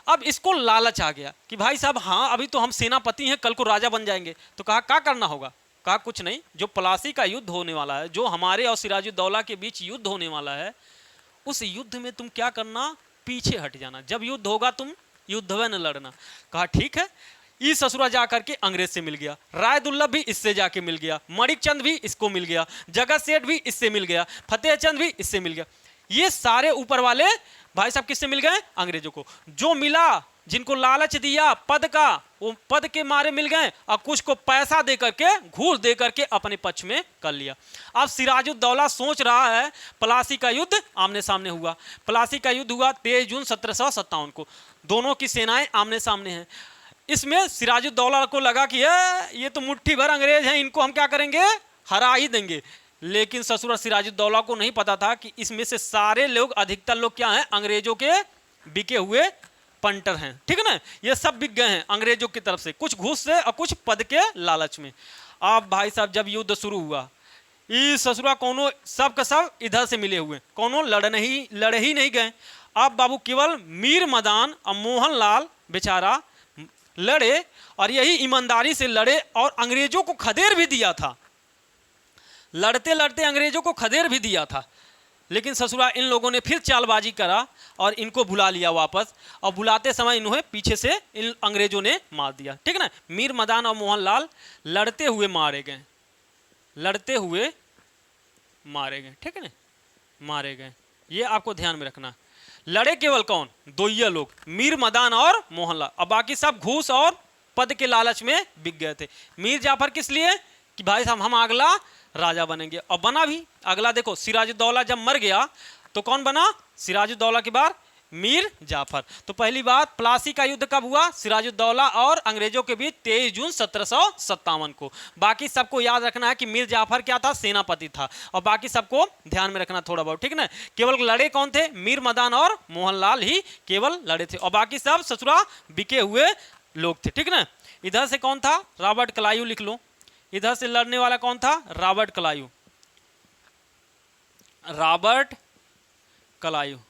अब इसको लालच आ गया कि भाई साहब हाँ अभी तो हम सेनापति हैं, कल को राजा बन जाएंगे। तो कहा क्या करना होगा? कहा कुछ नहीं, जो प्लासी का युद्ध होने वाला है, जो हमारे और सिराजुद्दौला के बीच युद्ध होने वाला है, उस युद्ध में तुम क्या करना? पीछे हट जाना। जब युद्ध होगा तुम युद्ध में न लड़ना। कहा ठीक है। ई ससुरा जा करके अंग्रेज से मिल गया, राय दुर्लभ भी इससे जाके मिल गया, मणिक चंद भी इसको मिल गया, जगत सेठ भी इससे मिल गया, फतेह चंद भी इससे मिल गया। ये सारे ऊपर वाले भाई साहब किससे मिल गए? अंग्रेजों को। जो मिला, जिनको लालच दिया पद का, वो पद के मारे मिल गए, और कुछ को पैसा दे करके, घूस दे करके अपने पक्ष में कर लिया। अब सिराजुद्दौला सोच रहा है, प्लासी का युद्ध आमने सामने हुआ। प्लासी का युद्ध हुआ 23 जून 1757 को। दोनों की सेनाएं आमने सामने हैं। इसमें सिराजुद्दौला को लगा कि ये तो मुट्ठी भर अंग्रेज हैं, इनको हम क्या करेंगे? हरा ही देंगे। लेकिन ससुर सिराजुद्दौला को नहीं पता था कि इसमें से सारे लोग, अधिकतर लोग क्या हैं? अंग्रेजों के बिके हुए पंटर हैं, ठीक है ना। ये सब बिक गए हैं अंग्रेजों की तरफ से, कुछ घूस से और कुछ पद के लालच में। अब भाई साहब जब युद्ध शुरू हुआ, इस ससुरा कोनो सब का सब इधर से मिले हुए, कोनो लड़े ही नहीं गए। अब बाबू केवल मीर मदान और मोहनलाल बेचारा लड़े और यही ईमानदारी से लड़े और अंग्रेजों को खदेड़ भी दिया था, लड़ते लड़ते अंग्रेजों को खदेड़ भी दिया था। लेकिन ससुरा इन लोगों ने फिर चालबाजी करा और इनको बुला लिया वापस, और बुलाते समय इन्हें पीछे से इन अंग्रेजों ने मार दिया। ठीक है ना, मीर मदान और मोहनलाल लड़ते हुए मारे गए, लड़ते हुए मारे गए। ठीक है ना, मारे गए, ये आपको ध्यान में रखना। लड़े केवल कौन? दो ही लोग, मीर मदान और मोहनलाल, और बाकी सब घूस और पद के लालच में बिक गए थे। मीर जाफर किस लिए? कि भाई साहब हम अगला राजा बनेंगे, और बना भी अगला। देखो सिराजुद्दौला जब मर गया तो कौन बना? सिराजुद्दौला के बाद मीर जाफर। तो पहली बात, प्लासी का युद्ध कब हुआ? सिराजुद्दौला और अंग्रेजों के बीच 23 जून 1757 को। बाकी सबको याद रखना है कि मीर जाफर क्या था? सेनापति था, और बाकी सबको ध्यान में रखना थोड़ा बहुत। ठीक ना, केवल लड़े कौन थे? मीर मदान और मोहनलाल ही केवल लड़े थे, और बाकी सब ससुरा बिके हुए लोग थे। ठीक ना, इधर से कौन था? रॉबर्ट क्लाइव लिख लो। इधर से लड़ने वाला कौन था? Robert Clive. रॉबर्ट क्लाइव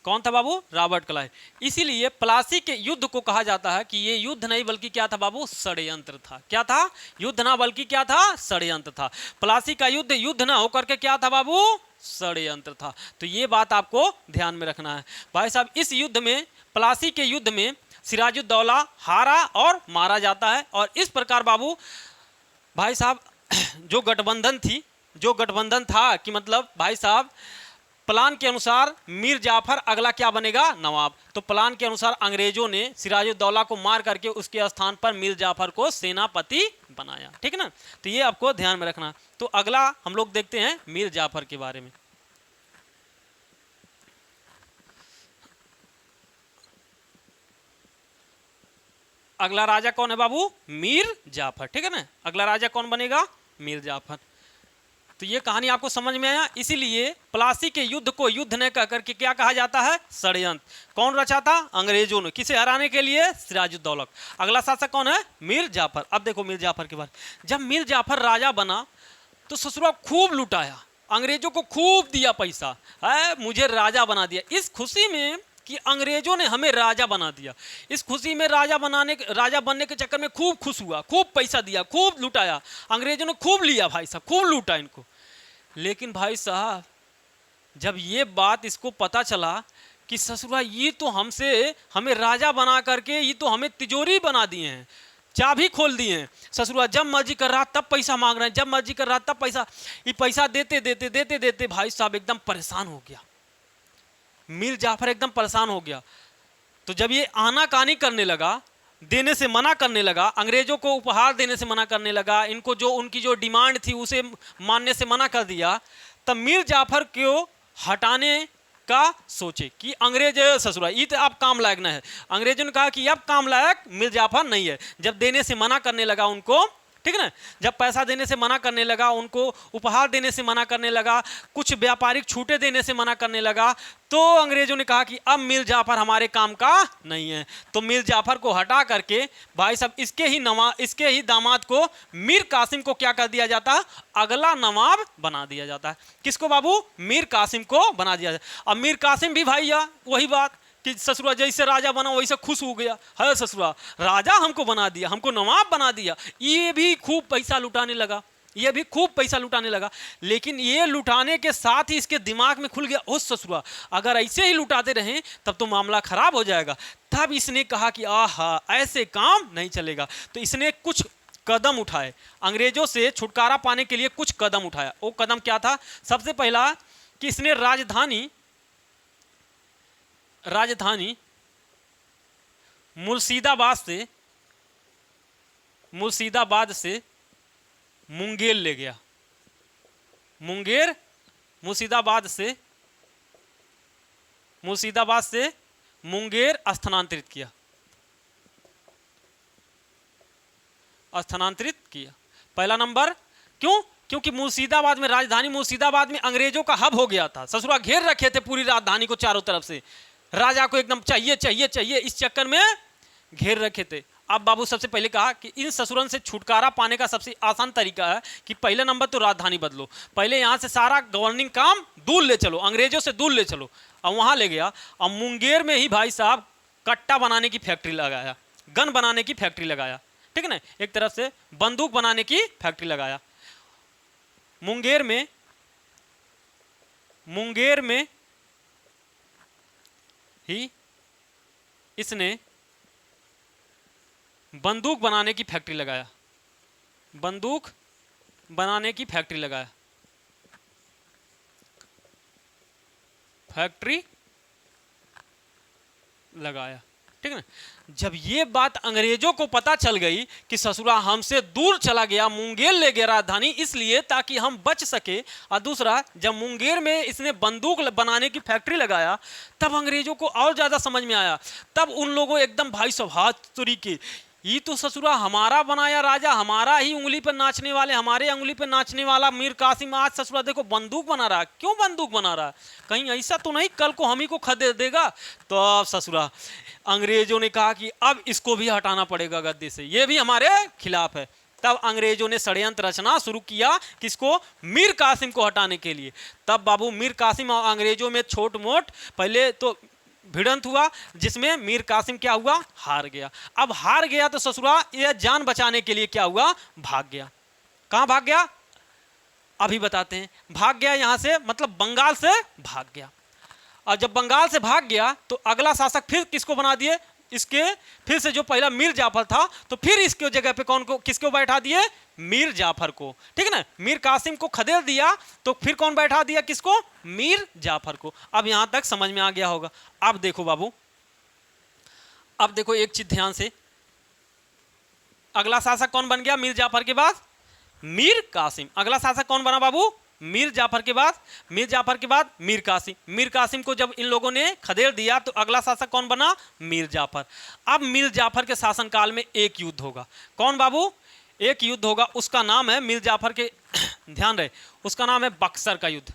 कौन था बाबू? Robert Clive. इसीलिए प्लासी के युद्ध को कहा जाता है कि ये युद्ध नहीं बल्कि क्या था बाबू? षड्यंत्र था। क्या था? युद्ध ना बल्कि क्या था? षड्यंत्र था। प्लासी का युद्ध युद्ध ना होकर के क्या था बाबू? षड्यंत्र था। तो ये बात आपको ध्यान में रखना है भाई साहब। इस युद्ध में, प्लासी के युद्ध में सिराजुद्दौला हारा और मारा जाता है, और इस प्रकार बाबू भाई साहब जो गठबंधन थी, जो गठबंधन था कि मतलब भाई साहब प्लान के अनुसार मीर जाफर अगला क्या बनेगा? नवाब। तो प्लान के अनुसार अंग्रेजों ने सिराजुद्दौला को मार करके उसके स्थान पर मीर जाफर को सेनापति बनाया। ठीक है ना, तो ये आपको ध्यान में रखना। तो अगला हम लोग देखते हैं मीर जाफर के बारे में। अगला राजा कौन है बाबू? मीर जाफर। ठीक है ना, अगला राजा कौन बनेगा? मीर जाफर। तो ये कहानी आपको समझ में आया। इसीलिए प्लासी के युद्ध को युद्ध न कह करके क्या कहा जाता है? षड्यंत्र। कौन रचा था? अंग्रेजों ने। किसे हराने के लिए? सिराजुद्दौला। अगला शासक कौन है? मीर जाफर। अब देखो मीर जाफर के बारे। जब मीर जाफर राजा बना तो ससुरा खूब लुटाया, अंग्रेजों को खूब दिया पैसा, है मुझे राजा बना दिया। इस खुशी में कि अंग्रेजों ने हमें राजा बना दिया, इस खुशी में राजा बनने के चक्कर में खूब खुश हुआ, खूब पैसा दिया, खूब लुटाया। अंग्रेजों ने खूब लिया भाई साहब, खूब लूटा इनको। लेकिन भाई साहब जब ये बात इसको पता चला कि ससुरा ये तो हमें राजा बना करके ये तो हमें तिजोरी बना दिए हैं, चाबी खोल दिए हैं। ससुरा जब मर्जी कर रहा तब पैसा मांग रहे हैं, जब मर्जी कर रहा तब पैसा। ये पैसा देते देते देते देते भाई साहब एकदम परेशान हो गया, मीर जाफर एकदम परेशान हो गया। तो जब ये आनाकानी करने लगा, देने से मना करने लगा, अंग्रेजों को उपहार देने से मना करने लगा, इनको जो उनकी जो डिमांड थी उसे मानने से मना कर दिया, तब मीर जाफर को हटाने का सोचे कि अंग्रेज ससुरा ये तो अब काम लायक नहीं है। अंग्रेजों ने कहा कि अब काम लायक मीर जाफर नहीं है। जब देने से मना करने लगा उनको, ठीक है ना, जब पैसा देने से मना करने लगा, उनको उपहार देने से मना करने लगा, कुछ व्यापारिक छूटे देने से मना करने लगा, तो अंग्रेजों ने कहा कि अब मीर जाफर हमारे काम का नहीं है। तो मीर जाफर को हटा करके भाई साहब इसके ही दामाद को मीर कासिम को क्या कर दिया जाता है? अगला नवाब बना दिया जाता है। किसको बाबू? मीर कासिम को बना दिया जाता। अब मीर कासिम भी भैया वही बात कि ससुरा जैसे राजा बना वैसे खुश हो गया, है ससुरा राजा हमको बना दिया, हमको नवाब बना दिया। ये भी खूब पैसा लुटाने लगा, ये भी खूब पैसा लुटाने लगा। लेकिन ये लुटाने के साथ ही इसके दिमाग में खुल गया, ओ ससुरा अगर ऐसे ही लुटाते रहें तब तो मामला खराब हो जाएगा। तब इसने कहा कि आहा ऐसे काम नहीं चलेगा। तो इसने कुछ कदम उठाए, अंग्रेजों से छुटकारा पाने के लिए कुछ कदम उठाया। वो कदम क्या था? सबसे पहला कि इसने राजधानी मुर्शिदाबाद से मुंगेर ले गया। मुर्शिदाबाद से मुंगेर स्थानांतरित किया। पहला नंबर क्यों? क्योंकि मुर्शिदाबाद में, राजधानी मुर्शिदाबाद में अंग्रेजों का हब हो गया था। ससुरा घेर रखे थे पूरी राजधानी को चारों तरफ से, राजा को एकदम चाहिए चाहिए चाहिए, इस चक्कर में घेर रखे थे। अब बाबू सबसे पहले कहा कि इन ससुरन से छुटकारा पाने का सबसे आसान तरीका है कि पहले नंबर तो राजधानी बदलो, पहले यहाँ से सारा गवर्निंग काम दूर ले चलो, अंग्रेजों से दूर ले चलो। और वहाँ ले गया, और मुंगेर में ही भाई साहब कट्टा बनाने की फैक्ट्री लगाया, गन बनाने की फैक्ट्री लगाया, ठीक है ना, एक तरफ से बंदूक बनाने की फैक्ट्री लगाया। मुंगेर में ही इसने बंदूक बनाने की फैक्ट्री लगाया, बंदूक बनाने की फैक्ट्री लगाया, फैक्ट्री लगाया, ठीक है ना। जब ये बात अंग्रेजों को पता चल गई कि ससुरा हमसे दूर चला गया, मुंगेर ले गया राजधानी, इसलिए ताकि हम बच सके, और दूसरा जब मुंगेर में इसने बंदूक बनाने की फैक्ट्री लगाया, तब अंग्रेजों को और ज्यादा समझ में आया। तब उन लोगों एकदम भाई स्वभाव तरीके, ये तो ससुरा हमारा बनाया राजा, हमारा ही उंगली पर नाचने वाले, हमारे उंगली पर नाचने वाला मीर कासिम आज ससुरा देखो बंदूक बना रहा है। क्यों बंदूक बना रहा है? कहीं ऐसा तो नहीं कल को हम ही को खदेड़ देगा? तो अब ससुरा अंग्रेजों ने कहा कि अब इसको भी हटाना पड़ेगा गद्दी से, ये भी हमारे खिलाफ है। तब अंग्रेजों ने षड्यंत्र रचना शुरू किया किसको? मीर कासिम को हटाने के लिए। तब बाबू मीर कासिम और अंग्रेजों में छोट मोट पहले तो भिड़ंत हुआ, जिसमें मीर कासिम क्या हुआ? हार गया। अब हार गया तो ससुरा यह जान बचाने के लिए क्या हुआ? भाग गया। कहां भाग गया? अभी बताते हैं। भाग गया यहां से, मतलब बंगाल से भाग गया। और जब बंगाल से भाग गया तो अगला शासक फिर किसको बना दिए? इसके फिर से जो पहला मीर जाफर था, तो फिर इसके जगह पे कौन को, किसको बैठा दिए? मीर जाफर को, ठीक है ना। मीर कासिम को खदेड़ दिया तो फिर कौन बैठा दिया? किसको? मीर जाफर को। अब यहां तक समझ में आ गया होगा। अब देखो बाबू, अब देखो एक चीज ध्यान से, अगला शासक कौन बन गया मीर जाफर के बाद? मीर कासिम। अगला शासक कौन बना बाबू? मीर जाफर के बाद, मीर जाफर के बाद मीर कासिम। मीर कासिम को जब इन लोगों ने खदेड़ दिया तो अगला शासक कौन बना? मीर जाफर। अब मीर जाफर के शासनकाल में एक युद्ध होगा। कौन बाबू? एक युद्ध होगा, उसका नाम है मीर जाफर के ध्यान रहे, उसका नाम है बक्सर का युद्ध।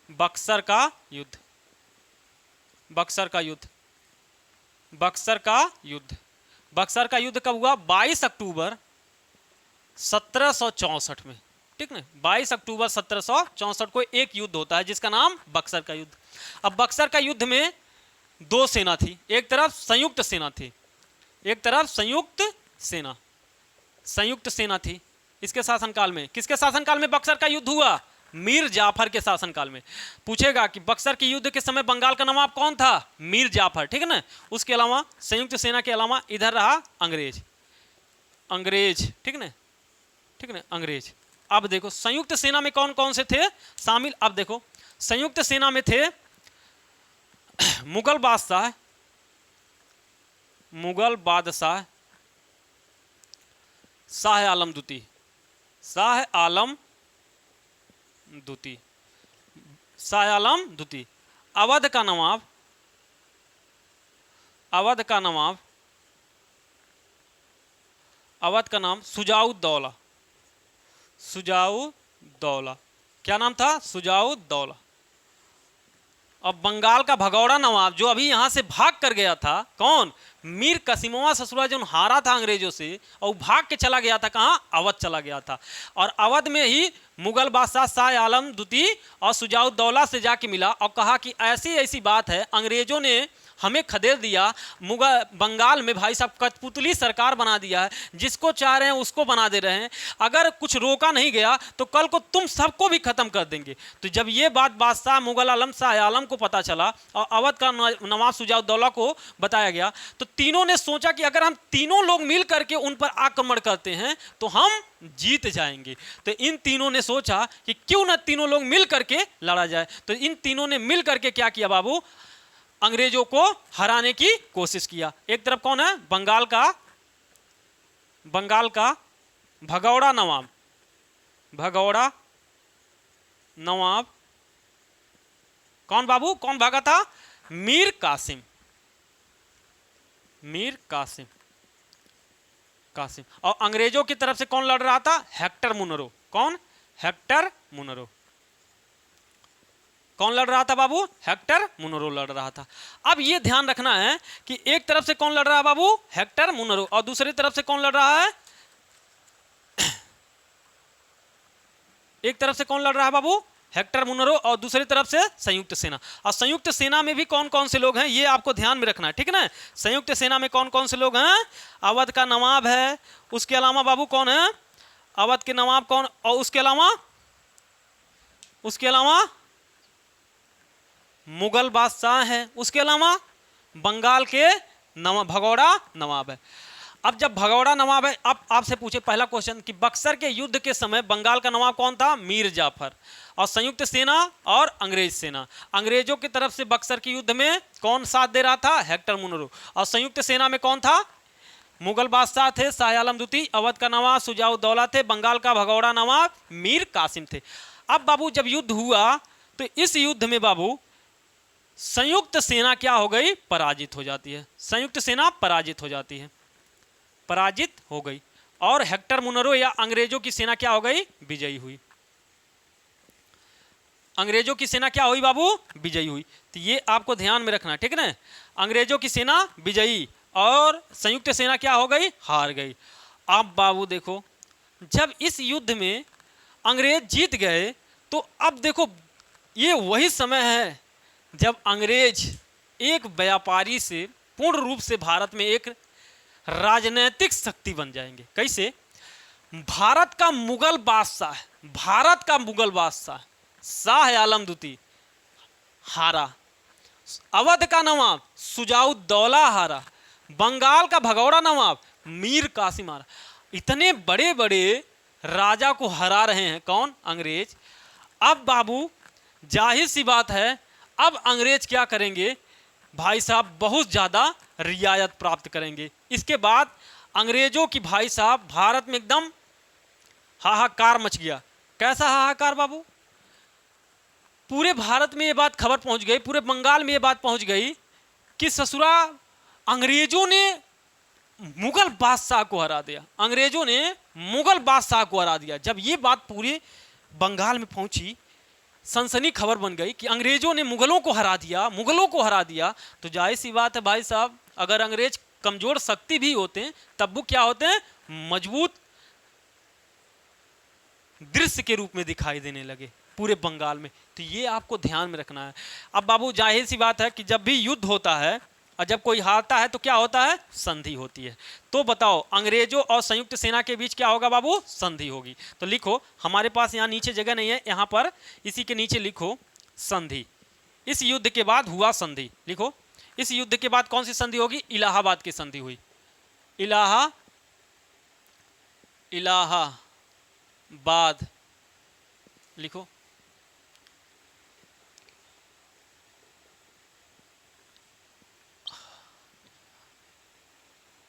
बक्सर का युद्ध, बक्सर का युद्ध, बक्सर का युद्ध। बक्सर का युद्ध कब हुआ? 22 अक्टूबर 1764 में, ठीक ना। 22 अक्टूबर 1764 को एक युद्ध होता है जिसका नाम बक्सर का युद्ध। अब बक्सर का युद्ध में दो सेना थी, एक तरफ संयुक्त सेना थी, एक तरफ संयुक्त सेना, संयुक्त सेना थी इसके शासनकाल में। किसके शासनकाल में बक्सर का युद्ध हुआ? मीर जाफर के शासनकाल में। पूछेगा कि बक्सर के युद्ध के समय बंगाल का नवाब कौन था? मीर जाफर, ठीक है ना। उसके अलावा संयुक्त सेना के अलावा इधर रहा अंग्रेज, अंग्रेज, ठीक ना, ठीक ना, अंग्रेज। अब देखो संयुक्त सेना में कौन कौन से थे शामिल। अब देखो संयुक्त सेना में थे मुगल बादशाह, मुगल बादशाह शाह आलम द्वितीय, शाह आलम द्वितीय, शाह आलम द्वितीय। अवध का नवाब, अवध का नवाब, अवध का नाम सुजाउद्दौला, सुजाउद्दौला। क्या नाम था? सुजाउद्दौला। अब बंगाल का भगौड़ा नवाब जो अभी यहां से भाग कर गया था, कौन? मीर कासिमवा ससुरा जो हारा था अंग्रेजों से और भाग के चला गया था, कहां? अवध चला गया था। और अवध में ही मुगल बादशाह शाह आलम द्वितीय और सुजाउद्दौला से जाके मिला और कहा कि ऐसी ऐसी बात है, अंग्रेजों ने हमें खदेड़ दिया, मुगल बंगाल में भाई साहब कठपुतली सरकार बना दिया है, जिसको चाह रहे हैं उसको बना दे रहे हैं, अगर कुछ रोका नहीं गया तो कल को तुम सबको भी खत्म कर देंगे। तो जब ये बात बादशाह मुगल आलम शाह आलम को पता चला और अवध का नवाब सुजाउद्दौला को बताया गया, तो तीनों ने सोचा कि अगर हम तीनों लोग मिल करके उन पर आक्रमण करते हैं तो हम जीत जाएंगे। तो इन तीनों ने सोचा कि क्यों ना तीनों लोग मिल करके लड़ा जाए। तो इन तीनों ने मिल करके क्या किया बाबू? अंग्रेजों को हराने की कोशिश किया। एक तरफ कौन है? बंगाल का, बंगाल का भगौड़ा नवाब, भगौड़ा नवाब कौन बाबू? कौन भागा था? मीर कासिम, मीर कासिम, कासिम। और अंग्रेजों की तरफ से कौन लड़ रहा था? Hector Munro. कौन? Hector Munro. कौन लड़ रहा था बाबू? हेक्टर मुनरो लड़ रहा था। अब ये ध्यान रखना है कि एक तरफ से कौन लड़ रहा है बाबू? Hector Munro. और दूसरी तरफ से कौन लड़ रहा है? एक तरफ से कौन लड़ रहा है बाबू? हेक्टर मुनरो और दूसरी तरफ से संयुक्त सेना। और संयुक्त सेना में भी कौन कौन से लोग हैं ये आपको ध्यान में रखना है, ठीक है ना। संयुक्त सेना में कौन कौन से लोग हैं, अवध का नवाब है, उसके अलावा बाबू कौन है, अवध के नवाब कौन, और उसके अलावा मुगल बादशाह है, उसके अलावा बंगाल के भगौड़ा नवाब है। अब जब भगौड़ा नवाब है, अब आपसे पूछे पहला क्वेश्चन कि बक्सर के युद्ध के समय बंगाल का नवाब कौन था, मीर जाफर। और संयुक्त सेना और अंग्रेज सेना, अंग्रेजों की तरफ से बक्सर के युद्ध में कौन साथ दे रहा था, हेक्टर मुनरो। और संयुक्त सेना में कौन था, मुगल बादशाह थे शाह आलम द्वितीय, अवध का नवाब शुजाउद्दौला थे, बंगाल का भगौड़ा नवाब मीर कासिम थे। अब बाबू जब युद्ध हुआ तो इस युद्ध में बाबू संयुक्त सेना क्या हो गई, पराजित हो जाती है। संयुक्त सेना पराजित हो जाती है, पराजित हो गई, और हेक्टर मुनरो या अंग्रेजों की सेना क्या हो गई, विजयी हुई। अंग्रेजों की सेना क्या हुई बाबू, विजयी हुई। तो ये आपको ध्यान में रखना, ठीक है ना। अंग्रेजों की सेना विजयी और संयुक्त सेना क्या हो गई, हार गई। अब बाबू देखो, जब इस युद्ध में अंग्रेज जीत गए तो अब देखो ये वही समय है जब अंग्रेज एक व्यापारी से पूर्ण रूप से भारत में एक राजनीतिक शक्ति बन जाएंगे। कैसे, भारत का मुगल बादशाह शाह आलम द्वितीय हारा, अवध का नवाब शुजाउद्दौला हारा, बंगाल का भगौड़ा नवाब मीर कासिम हारा। इतने बड़े बड़े राजा को हरा रहे हैं कौन, अंग्रेज। अब बाबू जाहिर सी बात है, अब अंग्रेज क्या करेंगे भाई साहब, बहुत ज़्यादा रियायत प्राप्त करेंगे। इसके बाद अंग्रेजों की भाई साहब भारत में एकदम हाहाकार मच गया। कैसा हाहाकार बाबू, पूरे भारत में ये बात खबर पहुंच गई, पूरे बंगाल में ये बात पहुंच गई कि ससुरा अंग्रेजों ने मुगल बादशाह को हरा दिया, अंग्रेजों ने मुगल बादशाह को हरा दिया। जब ये बात पूरे बंगाल में पहुंची, सनसनी खबर बन गई कि अंग्रेजों ने मुगलों को हरा दिया, तो जाहिर सी बात है भाई साहब, अगर अंग्रेज कमजोर शक्ति भी होते हैं तब वो क्या होते हैं, मजबूत दृश्य के रूप में दिखाई देने लगे पूरे बंगाल में। तो ये आपको ध्यान में रखना है। अब बाबू जाहिर सी बात है कि जब भी युद्ध होता है और जब कोई हारता है तो क्या होता है, संधि होती है। तो बताओ अंग्रेजों और संयुक्त सेना के बीच क्या होगा बाबू, संधि होगी। तो लिखो, हमारे पास यहाँ नीचे जगह नहीं है, यहाँ पर इसी के नीचे लिखो संधि। इस युद्ध के बाद हुआ संधि, लिखो इस युद्ध के बाद कौन सी संधि होगी, इलाहाबाद की संधि हुई। इलाहाबाद लिखो।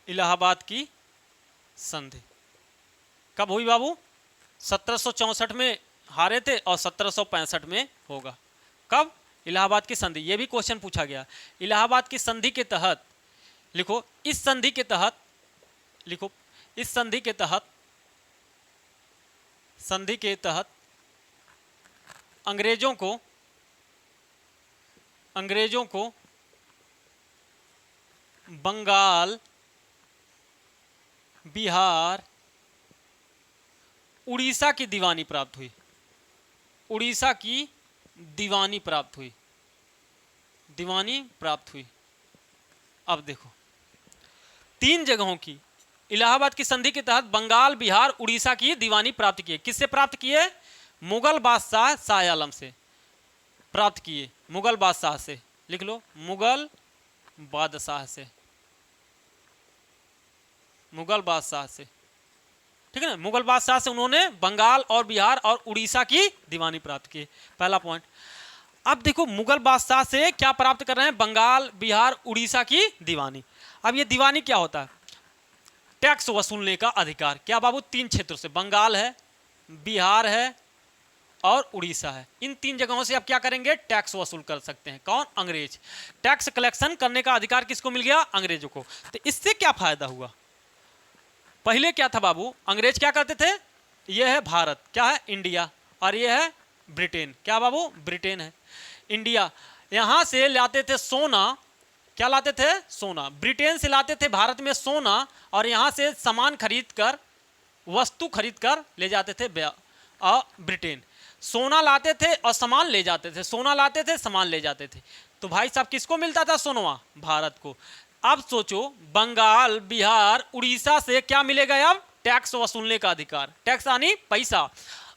इलाहाबाद की संधि कब हुई बाबू, 1764 में हारे थे और 1765 में होगा। कब, इलाहाबाद की संधि। ये भी क्वेश्चन पूछा गया। इलाहाबाद की संधि के तहत लिखो, इस संधि के तहत लिखो, इस संधि के तहत अंग्रेजों को बंगाल, बिहार, उड़ीसा की दीवानी प्राप्त हुई। उड़ीसा की दीवानी प्राप्त हुई। अब देखो, 3 जगहों की, इलाहाबाद की संधि के तहत बंगाल, बिहार, उड़ीसा की दीवानी प्राप्त किए। किससे प्राप्त किए, मुगल बादशाह शाह आलम से प्राप्त किए। मुगल बादशाह से, लिख लो, मुगल बादशाह से, ठीक है ना। मुगल बादशाह से उन्होंने बंगाल और बिहार और उड़ीसा की दीवानी प्राप्त की। पहला पॉइंट। अब देखो, मुगल बादशाह से क्या प्राप्त कर रहे हैं, बंगाल, बिहार, उड़ीसा की दीवानी। अब ये दीवानी क्या होता है, टैक्स वसूलने का अधिकार। क्या बाबू, 3 क्षेत्रों से, बंगाल है, बिहार है और उड़ीसा है। इन 3 जगहों से आप क्या करेंगे, टैक्स वसूल कर सकते हैं। कौन, अंग्रेज। टैक्स कलेक्शन करने का अधिकार किसको मिल गया, अंग्रेजों को। तो इससे क्या फायदा हुआ, पहले क्या था बाबू, अंग्रेज क्या करते थे, यह है भारत, क्या है, इंडिया, और यह है ब्रिटेन। क्या बाबू, ब्रिटेन है, इंडिया। यहां से लाते थे सोना, क्या लाते थे, सोना। ब्रिटेन से लाते थे भारत में सोना, और यहां से सामान खरीद कर, वस्तु खरीद कर ले जाते थे ब्रिटेन। सोना लाते थे और सामान ले जाते थे, सोना लाते थे सामान ले जाते थे। तो भाई साहब किसको मिलता था सोनवा? भारत को। अब सोचो बंगाल, बिहार, उड़ीसा से क्या मिलेगा? अब टैक्स वसूलने का अधिकार, टैक्स यानी पैसा।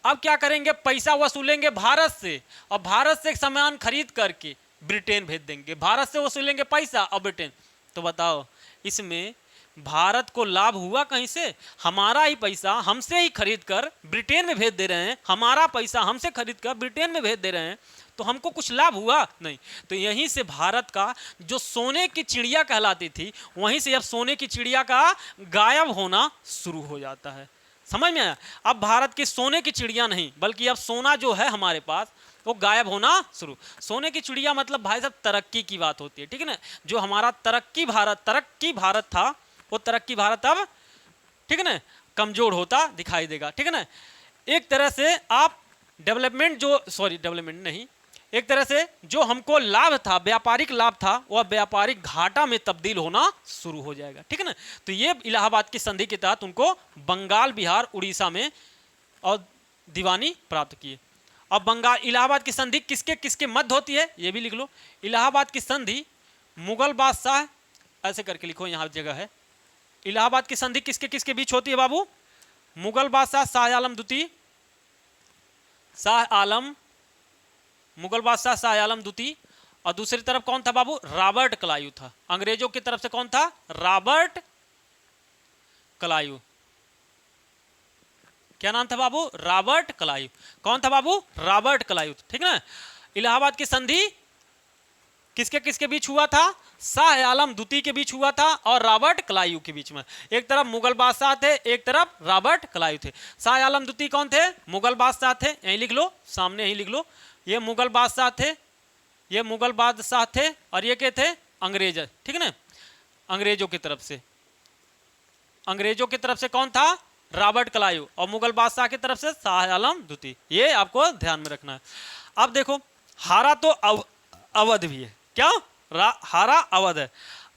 अब क्या करेंगे? पैसा वसूलेंगे भारत से, और भारत से सामान खरीद करके ब्रिटेन भेज देंगे। भारत से वसूलेंगे पैसा और ब्रिटेन। तो बताओ इसमें भारत को लाभ हुआ कहीं से? हमारा ही पैसा हमसे ही खरीद कर ब्रिटेन में भेज दे रहे हैं, हमारा पैसा हमसे खरीद कर ब्रिटेन में भेज दे रहे हैं, तो हमको कुछ लाभ हुआ नहीं। तो यहीं से भारत का जो सोने की चिड़िया कहलाती थी, वहीं से अब सोने की चिड़िया का गायब होना शुरू हो जाता है। समझ में आया? अब भारत की सोने की चिड़िया नहीं, बल्कि अब सोना जो है हमारे पास वो गायब होना शुरू। सोने की चिड़िया मतलब भाई साहब तरक्की की बात होती है, ठीक है ना? जो हमारा तरक्की भारत था, वो तरक्की भारत अब, ठीक है ना, कमजोर होता दिखाई देगा, ठीक है ना? एक तरह से आप डेवलपमेंट नहीं, एक तरह से जो हमको लाभ था, व्यापारिक लाभ था, वह व्यापारिक घाटा में तब्दील होना शुरू हो जाएगा, ठीक है ना? तो ये इलाहाबाद की संधि के तहत उनको बंगाल, बिहार, उड़ीसा में और दीवानी प्राप्त किए। अब बंगाल, इलाहाबाद की संधि किसके किसके मध्य होती है ये भी लिख लो। इलाहाबाद की संधि मुगल बादशाह, ऐसे करके लिखो, यहाँ जगह है। इलाहाबाद की संधि किसके किसके बीच होती है बाबू? मुगल बादशाह मुगल बादशाह शाह आलम द्वितीय, और दूसरी तरफ कौन था बाबू? रॉबर्ट क्लाइव था। अंग्रेजों की तरफ से कौन था? Robert Clive. क्या नाम था बाबू? Robert Clive. कौन था बाबू? रॉबर्ट क्लाइव, ठीक है ना? इलाहाबाद की संधि किसके किसके बीच हुआ था? शाह आलम द्वितीय के बीच हुआ था और रॉबर्ट क्लाइव के बीच में। एक तरफ मुगल बादशाह थे, एक तरफ रॉबर्ट क्लाइव थे। शाह आलम द्वितीय कौन थे? मुगल बादशाह थे, यहीं लिख लो, सामने यहीं लिख लो। ये मुगल बादशाह थे, ये मुगल बादशाह थे, और ये क्या थे? अंग्रेज, ठीक है ना? अंग्रेजों की तरफ से कौन था? रॉबर्ट क्लाइव, और मुगल बादशाह की तरफ से शाह आलम द्वितीय। ये आपको ध्यान में रखना है। अब देखो, हारा तो अवध भी है। क्या हारा? अवध है।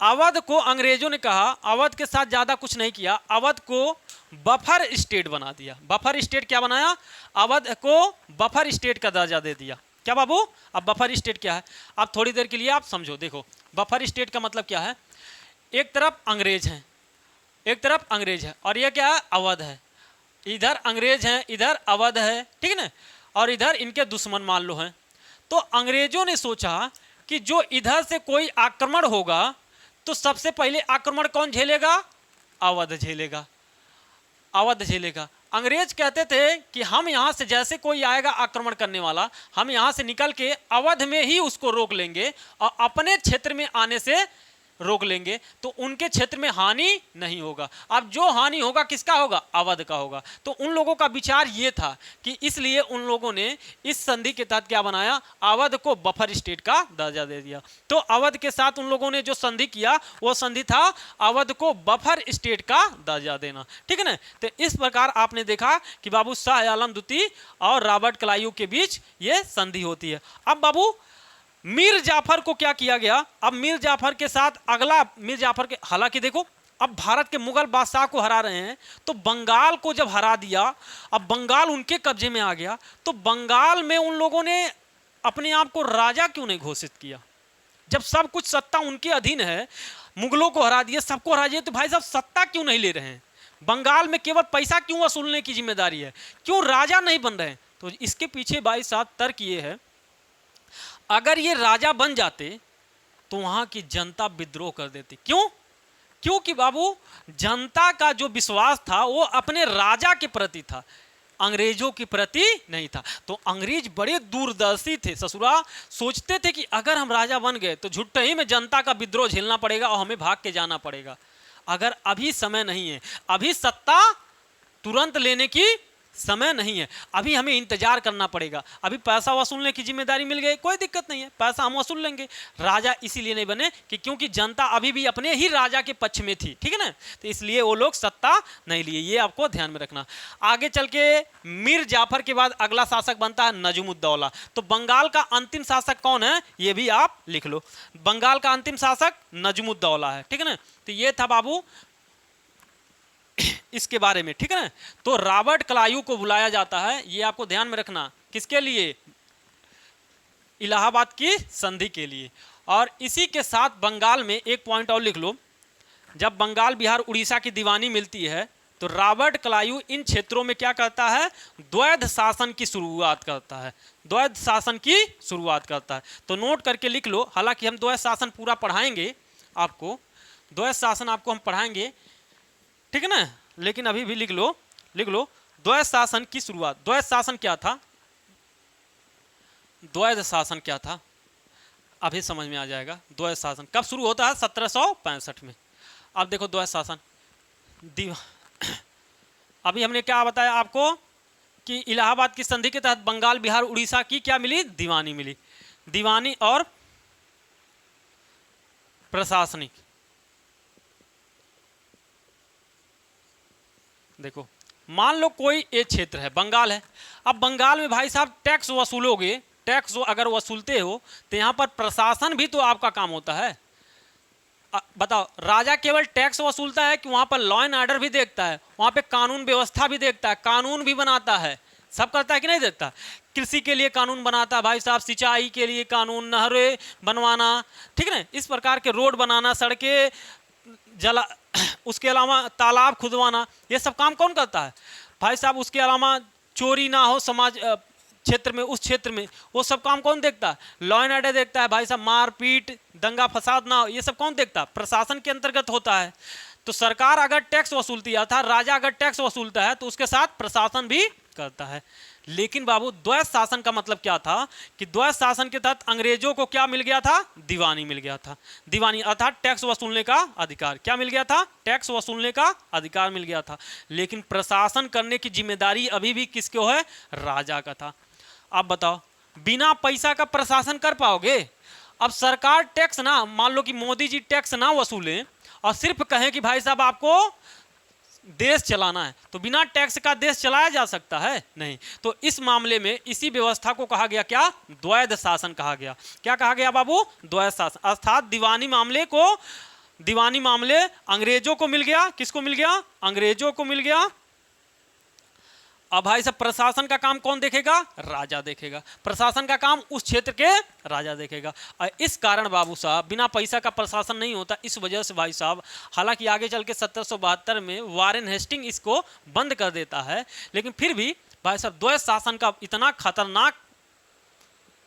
अवध को अंग्रेजों ने कहा, अवध के साथ ज्यादा कुछ नहीं किया, अवध को बफर स्टेट बना दिया। बफर स्टेट क्या बनाया? अवध को बफर स्टेट का दर्जा दे दिया। क्या बाबू? अब बफर स्टेट क्या है? अब थोड़ी देर के लिए आप समझो। देखो, बफर स्टेट का मतलब क्या है? एक तरफ अंग्रेज हैं, एक तरफ अंग्रेज है, और यह क्या है? अवध है। इधर अंग्रेज हैं, इधर अवध है, ठीक है ना? और इधर इनके दुश्मन मान लो हैं। तो अंग्रेजों ने सोचा कि जो इधर से कोई आक्रमण होगा तो सबसे पहले आक्रमण कौन झेलेगा? अवध झेलेगा, अवध झेलेगा। अंग्रेज कहते थे कि हम यहां से, जैसे कोई आएगा आक्रमण करने वाला, हम यहां से निकल के अवध में ही उसको रोक लेंगे और अपने क्षेत्र में आने से रोक लेंगे, तो उनके क्षेत्र में हानि नहीं होगा। अब जो हानि होगा किसका होगा? अवध का होगा। तो उन लोगों का विचार ये था कि इसलिए उन लोगों ने इस संधि के तहत क्या बनाया? अवध को बफर स्टेट का दर्जा दे दिया। तो अवध के साथ उन लोगों ने जो संधि किया, वो संधि था अवध को बफर स्टेट का दर्जा देना, ठीक है ना? तो इस प्रकार आपने देखा कि बाबू शाह आलम द्वितीय और रॉबर्ट क्लाइव के बीच ये संधि होती है। अब बाबू मीर जाफर को क्या किया गया? अब मीर जाफर के साथ अगला, मीर जाफर के, हालांकि देखो अब भारत के मुगल बादशाह को हरा रहे हैं, तो बंगाल को जब हरा दिया, अब बंगाल उनके कब्जे में आ गया, तो बंगाल में उन लोगों ने अपने आप को राजा क्यों नहीं घोषित किया? जब सब कुछ सत्ता उनके अधीन है, मुगलों को हरा दिए, सबको हरा दिए, तो भाई साहब सत्ता क्यों नहीं ले रहे हैं? बंगाल में केवल पैसा क्यों वसूलने की जिम्मेदारी है? क्यों राजा नहीं बन रहे हैं? तो इसके पीछे भाई साहब तर्क ये है, अगर ये राजा बन जाते तो वहां की जनता विद्रोह कर देती। क्यों? क्योंकि बाबू जनता का जो विश्वास था वो अपने राजा के प्रति था, अंग्रेजों के प्रति नहीं था। तो अंग्रेज बड़े दूरदर्शी थे ससुरा, सोचते थे कि अगर हम राजा बन गए तो झुट्टे ही में जनता का विद्रोह झेलना पड़ेगा और हमें भाग के जाना पड़ेगा। अगर अभी समय नहीं है, अभी सत्ता तुरंत लेने की समय नहीं है, अभी हमें इंतजार करना पड़ेगा, अभी पैसा वसूलने की जिम्मेदारी मिल गई, कोई दिक्कत नहीं है, पैसा हम वसूल लेंगे। राजा इसीलिए नहीं बने कि क्योंकि जनता अभी भी अपने ही राजा के पक्ष में थी, ठीक है ना? तो इसलिए वो लोग सत्ता नहीं लिए, ये आपको ध्यान में रखना। आगे चल के मीर जाफर के बाद अगला शासक बनता है नजमुद्दौला। तो बंगाल का अंतिम शासक कौन है ये भी आप लिख लो, बंगाल का अंतिम शासक नजमुद्दौला है, ठीक है ना? तो ये था बाबू इसके बारे में, ठीक है ना? तो रॉबर्ट क्लाइव को बुलाया जाता है, ये आपको ध्यान में रखना, किसके लिए? इलाहाबाद की संधि के लिए। और इसी के साथ बंगाल में एक पॉइंट और लिख लो, जब बंगाल बिहार उड़ीसा की दीवानी मिलती है तो रॉबर्ट क्लाइव इन क्षेत्रों में क्या करता है? द्वैध शासन की शुरुआत करता है, द्वैध शासन की शुरुआत करता है। तो नोट करके लिख लो, हालांकि हम द्वैध शासन पूरा पढ़ाएंगे आपको, द्वैध शासन आपको हम पढ़ाएंगे, ठीक है ना, लेकिन अभी भी लिख लो द्वैध शासन की शुरुआत। द्वैध शासन क्या था? द्वैध शासन क्या था अभी समझ में आ जाएगा। द्वैध शासन कब शुरू होता है? 1765 में। अब देखो द्वैध शासन, अभी हमने क्या बताया आपको कि इलाहाबाद की संधि के तहत बंगाल बिहार उड़ीसा की क्या मिली? दीवानी मिली। दीवानी और प्रशासनिक। देखो मान लो कोई एक क्षेत्र है, बंगाल है, अब बंगाल में भाई साहब टैक्स वसूलोगे, टैक्स अगर वसूलते हो तो यहाँ पर प्रशासन भी तो आपका काम होता है। बताओ, राजा केवल टैक्स वसूलता है कि वहाँ पर लॉ एंड ऑर्डर भी देखता है, वहाँ पे कानून व्यवस्था भी देखता है, कानून भी बनाता है, सब करता है कि नहीं देखता? कृषि के लिए कानून बनाता है भाई साहब, सिंचाई के लिए कानून, नहरें बनवाना, ठीक है ना, इस प्रकार के रोड बनाना, सड़कें, जला उसके अलावा तालाब खुदवाना, ये सब काम कौन करता है भाई साहब? उसके अलावा चोरी ना हो समाज क्षेत्र में, उस क्षेत्र में, वो सब काम कौन देखता है? लॉ एंड ऑर्डर देखता है भाई साहब, मारपीट दंगा फसाद ना हो, ये सब कौन देखता है? प्रशासन के अंतर्गत होता है। तो सरकार अगर टैक्स वसूलती है, अर्थात राजा अगर टैक्स वसूलता है तो उसके साथ प्रशासन भी करता है। लेकिन बाबू द्वैध शासन का मतलब क्या था कि द्वैध शासन के तहत अंग्रेजों को क्या मिल गया था? दीवानी मिल गया था। दीवानी अर्थात टैक्स वसूलने का अधिकार। क्या मिल गया था? टैक्स वसूलने का अधिकार मिल गया था। लेकिन प्रशासन करने की जिम्मेदारी अभी भी किसको है? राजा का था। आप बताओ, बिना पैसा का प्रशासन कर पाओगे? अब सरकार टैक्स ना, मान लो कि मोदी जी टैक्स ना वसूलें और सिर्फ कहें कि भाई साहब आपको देश चलाना है, तो बिना टैक्स का देश चलाया जा सकता है? नहीं। तो इस मामले में इसी व्यवस्था को कहा गया क्या? द्वैध शासन कहा गया। क्या कहा गया बाबू? द्वैध शासन। अर्थात दीवानी मामले अंग्रेजों को मिल गया। किसको मिल गया? अंग्रेजों को मिल गया। अब भाई साहब प्रशासन का काम कौन देखेगा? राजा देखेगा। प्रशासन का काम उस क्षेत्र के राजा देखेगा। और इस कारण बाबू साहब बिना पैसा का प्रशासन नहीं होता। इस वजह से भाई साहब, हालांकि आगे चल के 1772 में वारेन हेस्टिंग इसको बंद कर देता है, लेकिन फिर भी भाई साहब द्वैध शासन का इतना खतरनाक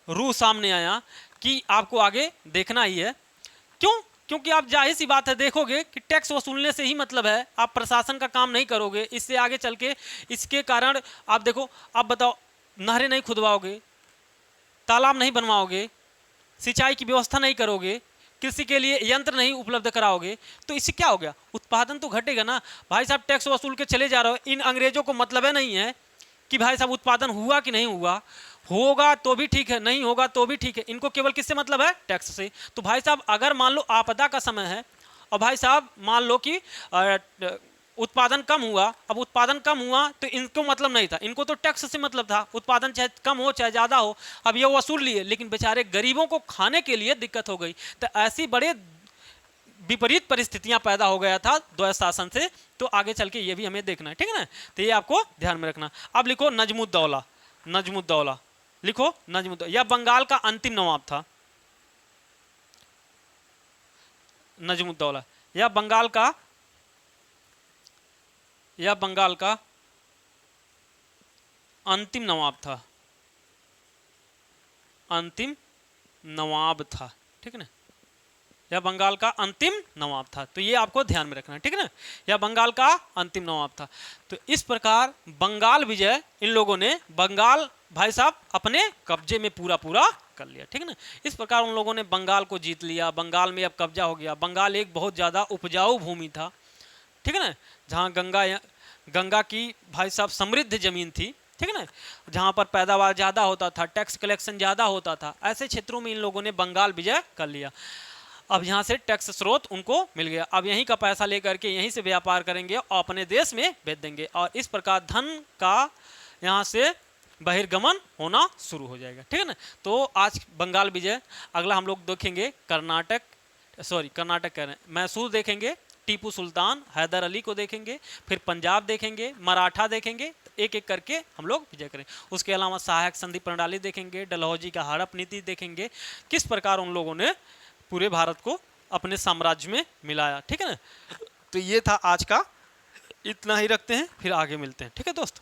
रूह सामने आया कि आपको आगे देखना ही है। क्यों? क्योंकि आप जाहिर सी बात है देखोगे कि टैक्स वसूलने से ही मतलब है, आप प्रशासन का काम नहीं करोगे। इससे आगे चल के इसके कारण आप देखो, आप बताओ, नहरें नहीं खुदवाओगे, तालाब नहीं बनवाओगे, सिंचाई की व्यवस्था नहीं करोगे, कृषि के लिए यंत्र नहीं उपलब्ध कराओगे, तो इससे क्या हो गया? उत्पादन तो घटेगा ना। भाई साहब टैक्स वसूल के चले जा रहे हो, इन अंग्रेजों को मतलब है नहीं है कि भाई साहब उत्पादन हुआ कि नहीं हुआ, होगा तो भी ठीक है, नहीं होगा तो भी ठीक है, इनको केवल किससे मतलब है? टैक्स से। तो भाई साहब अगर मान लो आपदा का समय है और भाई साहब मान लो कि उत्पादन कम हुआ, अब उत्पादन कम हुआ तो इनको मतलब नहीं था, इनको तो टैक्स से मतलब था, उत्पादन चाहे कम हो चाहे ज़्यादा हो, अब ये वसूल लिए, लेकिन बेचारे गरीबों को खाने के लिए दिक्कत हो गई। तो ऐसी बड़े विपरीत परिस्थितियां पैदा हो गया था द्वैध शासन से। तो आगे चल के ये भी हमें देखना है, ठीक है ना। तो ये आपको ध्यान में रखना। अब लिखो नजमुद्दौला। नजमुद्दौला लिखो, नजमुद्दौला। यह बंगाल का अंतिम नवाब था। नजमुद्दौला यह बंगाल का अंतिम नवाब था। अंतिम नवाब था, ठीक है ना। यह बंगाल का अंतिम नवाब था। तो ये आपको ध्यान में रखना है, ठीक है ना। यह बंगाल का अंतिम नवाब था। तो इस प्रकार बंगाल विजय, इन लोगों ने बंगाल भाई साहब अपने कब्जे में पूरा कर लिया, ठीक है ना। इस प्रकार उन लोगों ने बंगाल को जीत लिया। बंगाल में अब कब्जा हो गया। बंगाल एक बहुत ज़्यादा उपजाऊ भूमि था, ठीक है ना, जहाँ गंगा की भाई साहब समृद्ध जमीन थी, ठीक है ना, जहाँ पर पैदावार ज़्यादा होता था, टैक्स कलेक्शन ज़्यादा होता था। ऐसे क्षेत्रों में इन लोगों ने बंगाल विजय कर लिया। अब यहाँ से टैक्स स्रोत उनको मिल गया। अब यहीं का पैसा लेकर के यहीं से व्यापार करेंगे और अपने देश में बेच देंगे, और इस प्रकार धन का यहाँ से बहिर्गमन होना शुरू हो जाएगा, ठीक है ना। तो आज बंगाल विजय। अगला हम लोग देखेंगे कर्नाटक कह रहे हैं, मैसूर देखेंगे, टीपू सुल्तान, हैदर अली को देखेंगे, फिर पंजाब देखेंगे, मराठा देखेंगे, एक एक करके हम लोग विजय करें। उसके अलावा सहायक संधि प्रणाली देखेंगे, डलहौजी का हड़प नीति देखेंगे, किस प्रकार उन लोगों ने पूरे भारत को अपने साम्राज्य में मिलाया। ठीक है ना, तो ये था आज का, इतना ही रखते हैं, फिर आगे मिलते हैं। ठीक है दोस्त।